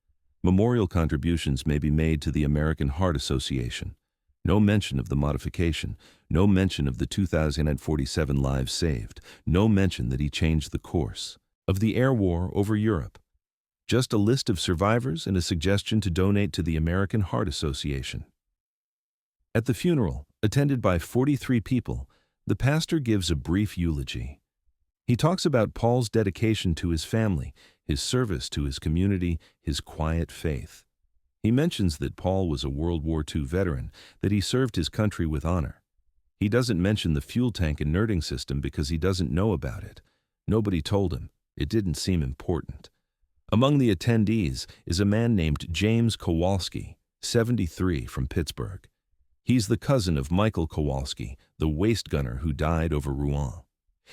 A: Memorial contributions may be made to the American Heart Association. No mention of the modification, no mention of the 2,047 lives saved, no mention that he changed the course of the air war over Europe. Just a list of survivors and a suggestion to donate to the American Heart Association. At the funeral, attended by 43 people, the pastor gives a brief eulogy. He talks about Paul's dedication to his family, his service to his community, his quiet faith. He mentions that Paul was a World War II veteran, that he served his country with honor. He doesn't mention the fuel tank inerting system because he doesn't know about it. Nobody told him. It didn't seem important. Among the attendees is a man named James Kowalski, 73, from Pittsburgh. He's the cousin of Michael Kowalski, the waist gunner who died over Rouen.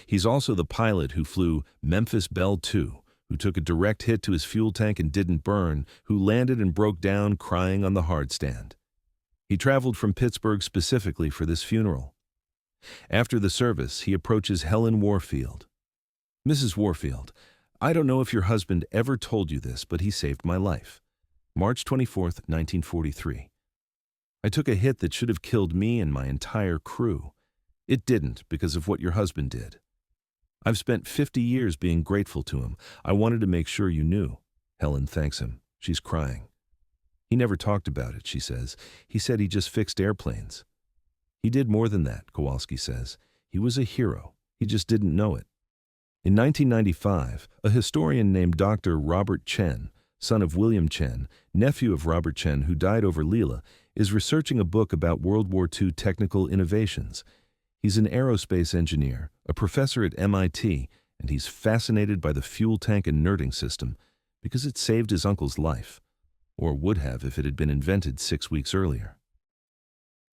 A: He's also the pilot who flew Memphis Belle II, who took a direct hit to his fuel tank and didn't burn, who landed and broke down crying on the hardstand. He traveled from Pittsburgh specifically for this funeral. After the service, he approaches Helen Warfield. "Mrs. Warfield, I don't know if your husband ever told you this, but he saved my life. March 24th, 1943. I took a hit that should have killed me and my entire crew. It didn't because of what your husband did. I've spent 50 years being grateful to him. I wanted to make sure you knew." Helen thanks him. She's crying. "He never talked about it," she says. "He said he just fixed airplanes." "He did more than that," Kowalski says. "He was a hero. He just didn't know it." In 1995, a historian named Dr. Robert Chen, son of William Chen, nephew of Robert Chen who died over Leela, is researching a book about World War II technical innovations. He's an aerospace engineer, a professor at MIT, and he's fascinated by the fuel tank inerting system because it saved his uncle's life, or would have if it had been invented 6 weeks earlier.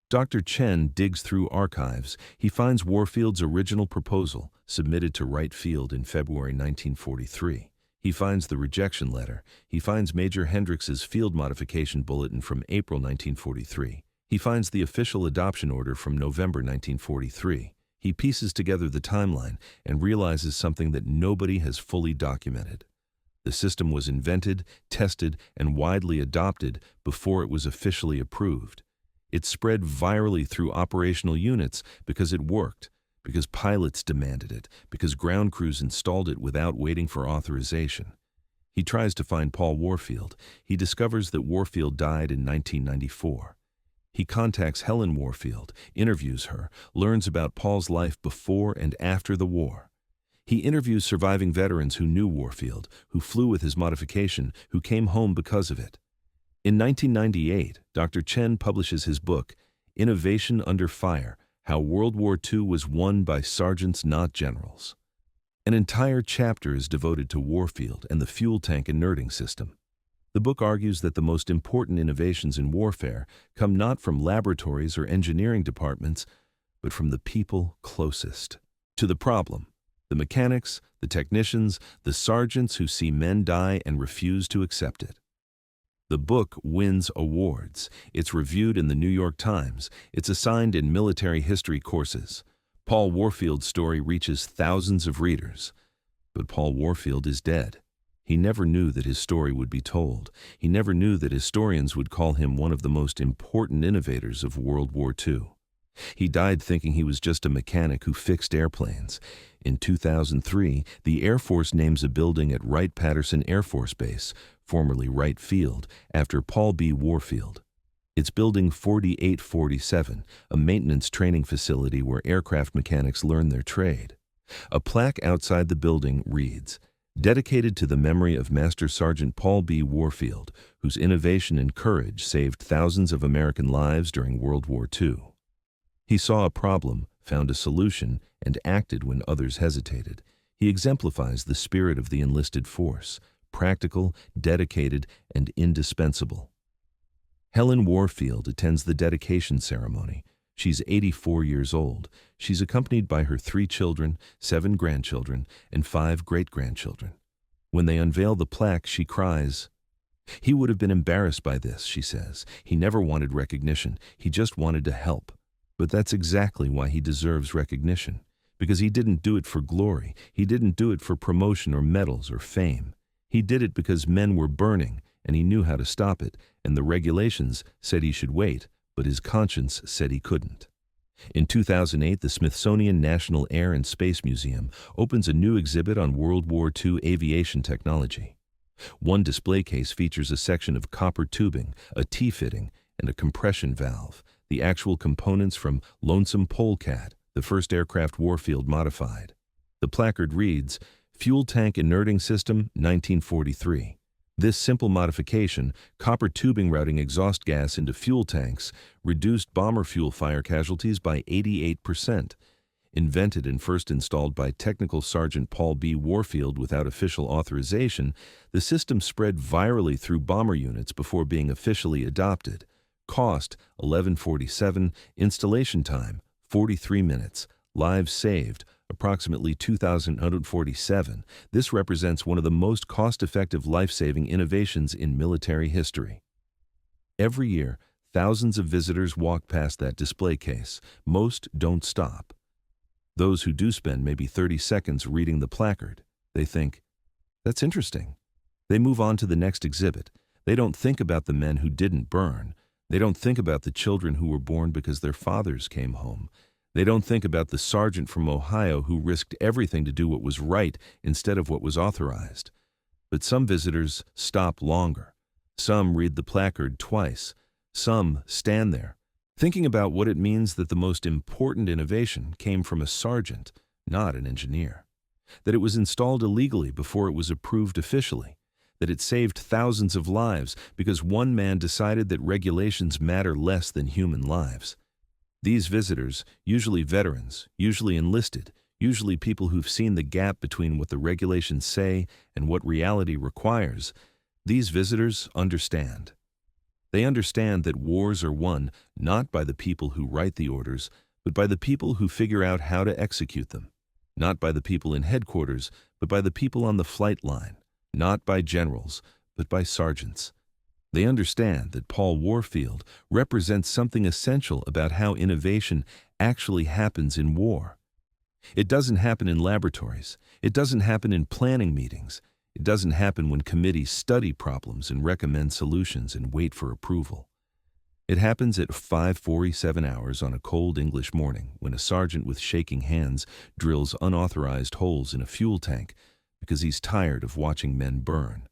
A: Dr. Chen digs through archives. He finds Warfield's original proposal, submitted to Wright Field in February 1943. He finds the rejection letter. He finds Major Hendrix's field modification bulletin from April 1943. He finds the official adoption order from November 1943. He pieces together the timeline and realizes something that nobody has fully documented. The system was invented, tested, and widely adopted before it was officially approved. It spread virally through operational units because it worked, because pilots demanded it, because ground crews installed it without waiting for authorization. He tries to find Paul Warfield. He discovers that Warfield died in 1994. He contacts Helen Warfield, interviews her, learns about Paul's life before and after the war. He interviews surviving veterans who knew Warfield, who flew with his modification, who came home because of it. In 1998, Dr. Chen publishes his book, Innovation Under Fire: How World War II Was Won by Sergeants Not Generals. An entire chapter is devoted to Warfield and the fuel tank inerting system. The book argues that the most important innovations in warfare come not from laboratories or engineering departments, but from the people closest to the problem: the mechanics, the technicians, the sergeants who see men die and refuse to accept it. The book wins awards. It's reviewed in the New York Times. It's assigned in military history courses. Paul Warfield's story reaches thousands of readers. But Paul Warfield is dead. He never knew that his story would be told. He never knew that historians would call him one of the most important innovators of World War II. He died thinking he was just a mechanic who fixed airplanes. In 2003, the Air Force names a building at Wright-Patterson Air Force Base, formerly Wright Field, after Paul B. Warfield. It's Building 4847, a maintenance training facility where aircraft mechanics learn their trade. A plaque outside the building reads, "Dedicated to the memory of Master Sergeant Paul B. Warfield, whose innovation and courage saved thousands of American lives during World War II. He saw a problem, found a solution, and acted when others hesitated. He exemplifies the spirit of the enlisted force, practical, dedicated, and indispensable." Helen Warfield attends the dedication ceremony. She's 84 years old. She's accompanied by her 3 children, 7 grandchildren, and 5 great-grandchildren. When they unveil the plaque, she cries. "He would have been embarrassed by this," she says. "He never wanted recognition. He just wanted to help. But that's exactly why he deserves recognition. Because he didn't do it for glory. He didn't do it for promotion or medals or fame. He did it because men were burning, and he knew how to stop it, and the regulations said he should wait, but his conscience said he couldn't." In 2008, the Smithsonian National Air and Space Museum opens a new exhibit on World War II aviation technology. One display case features a section of copper tubing, a T-fitting, and a compression valve, the actual components from Lonesome Polecat, the first aircraft Warfield modified. The placard reads, "Fuel Tank Inerting System, 1943. This simple modification, copper tubing routing exhaust gas into fuel tanks, reduced bomber fuel fire casualties by 88%. Invented and first installed by Technical Sergeant Paul B. Warfield without official authorization, the system spread virally through bomber units before being officially adopted. Cost, $11.47. Installation time, 43 minutes. Lives saved, approximately 2,147. This represents one of the most cost-effective life-saving innovations in military history." Every year, thousands of visitors walk past that display case. Most don't stop. Those who do spend maybe 30 seconds reading the placard, they think, "That's interesting." They move on to the next exhibit. They don't think about the men who didn't burn. They don't think about the children who were born because their fathers came home. They don't think about the sergeant from Ohio who risked everything to do what was right instead of what was authorized. But some visitors stop longer. Some read the placard twice. Some stand there, thinking about what it means that the most important innovation came from a sergeant, not an engineer. That it was installed illegally before it was approved officially. That it saved thousands of lives because one man decided that regulations matter less than human lives. These visitors, usually veterans, usually enlisted, usually people who've seen the gap between what the regulations say and what reality requires, these visitors understand. They understand that wars are won not by the people who write the orders, but by the people who figure out how to execute them. Not by the people in headquarters, but by the people on the flight line. Not by generals, but by sergeants. They understand that Paul Warfield represents something essential about how innovation actually happens in war. It doesn't happen in laboratories. It doesn't happen in planning meetings. It doesn't happen when committees study problems and recommend solutions and wait for approval. It happens at 5:47 hours on a cold English morning when a sergeant with shaking hands drills unauthorized holes in a fuel tank because he's tired of watching men burn.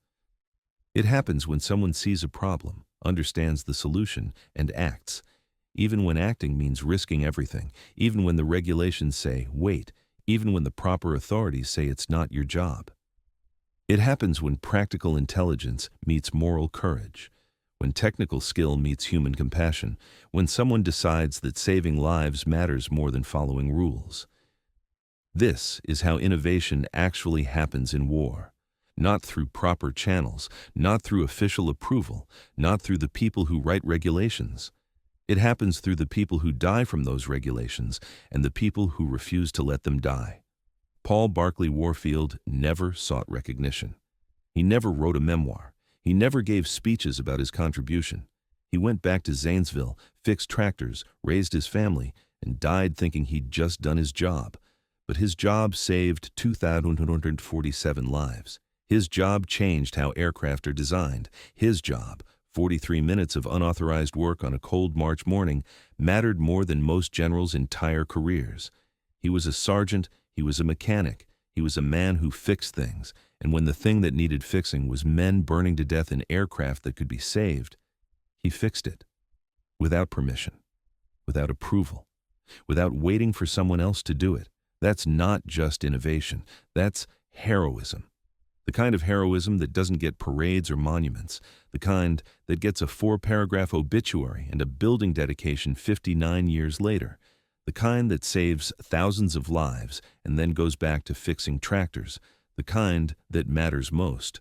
A: It happens when someone sees a problem, understands the solution, and acts, even when acting means risking everything, even when the regulations say, wait, even when the proper authorities say it's not your job. It happens when practical intelligence meets moral courage, when technical skill meets human compassion, when someone decides that saving lives matters more than following rules. This is how innovation actually happens in war. Not through proper channels, not through official approval, not through the people who write regulations. It happens through the people who die from those regulations and the people who refuse to let them die. Paul Barclay Warfield never sought recognition. He never wrote a memoir. He never gave speeches about his contribution. He went back to Zanesville, fixed tractors, raised his family, and died thinking he'd just done his job. But his job saved 2,147 lives. His job changed how aircraft are designed. His job, 43 minutes of unauthorized work on a cold March morning, mattered more than most generals' entire careers. He was a sergeant, he was a mechanic, he was a man who fixed things, and when the thing that needed fixing was men burning to death in aircraft that could be saved, he fixed it. Without permission, without approval, without waiting for someone else to do it. That's not just innovation, that's heroism. The kind of heroism that doesn't get parades or monuments, the kind that gets a 4-paragraph obituary and a building dedication 59 years later, the kind that saves thousands of lives and then goes back to fixing tractors, the kind that matters most.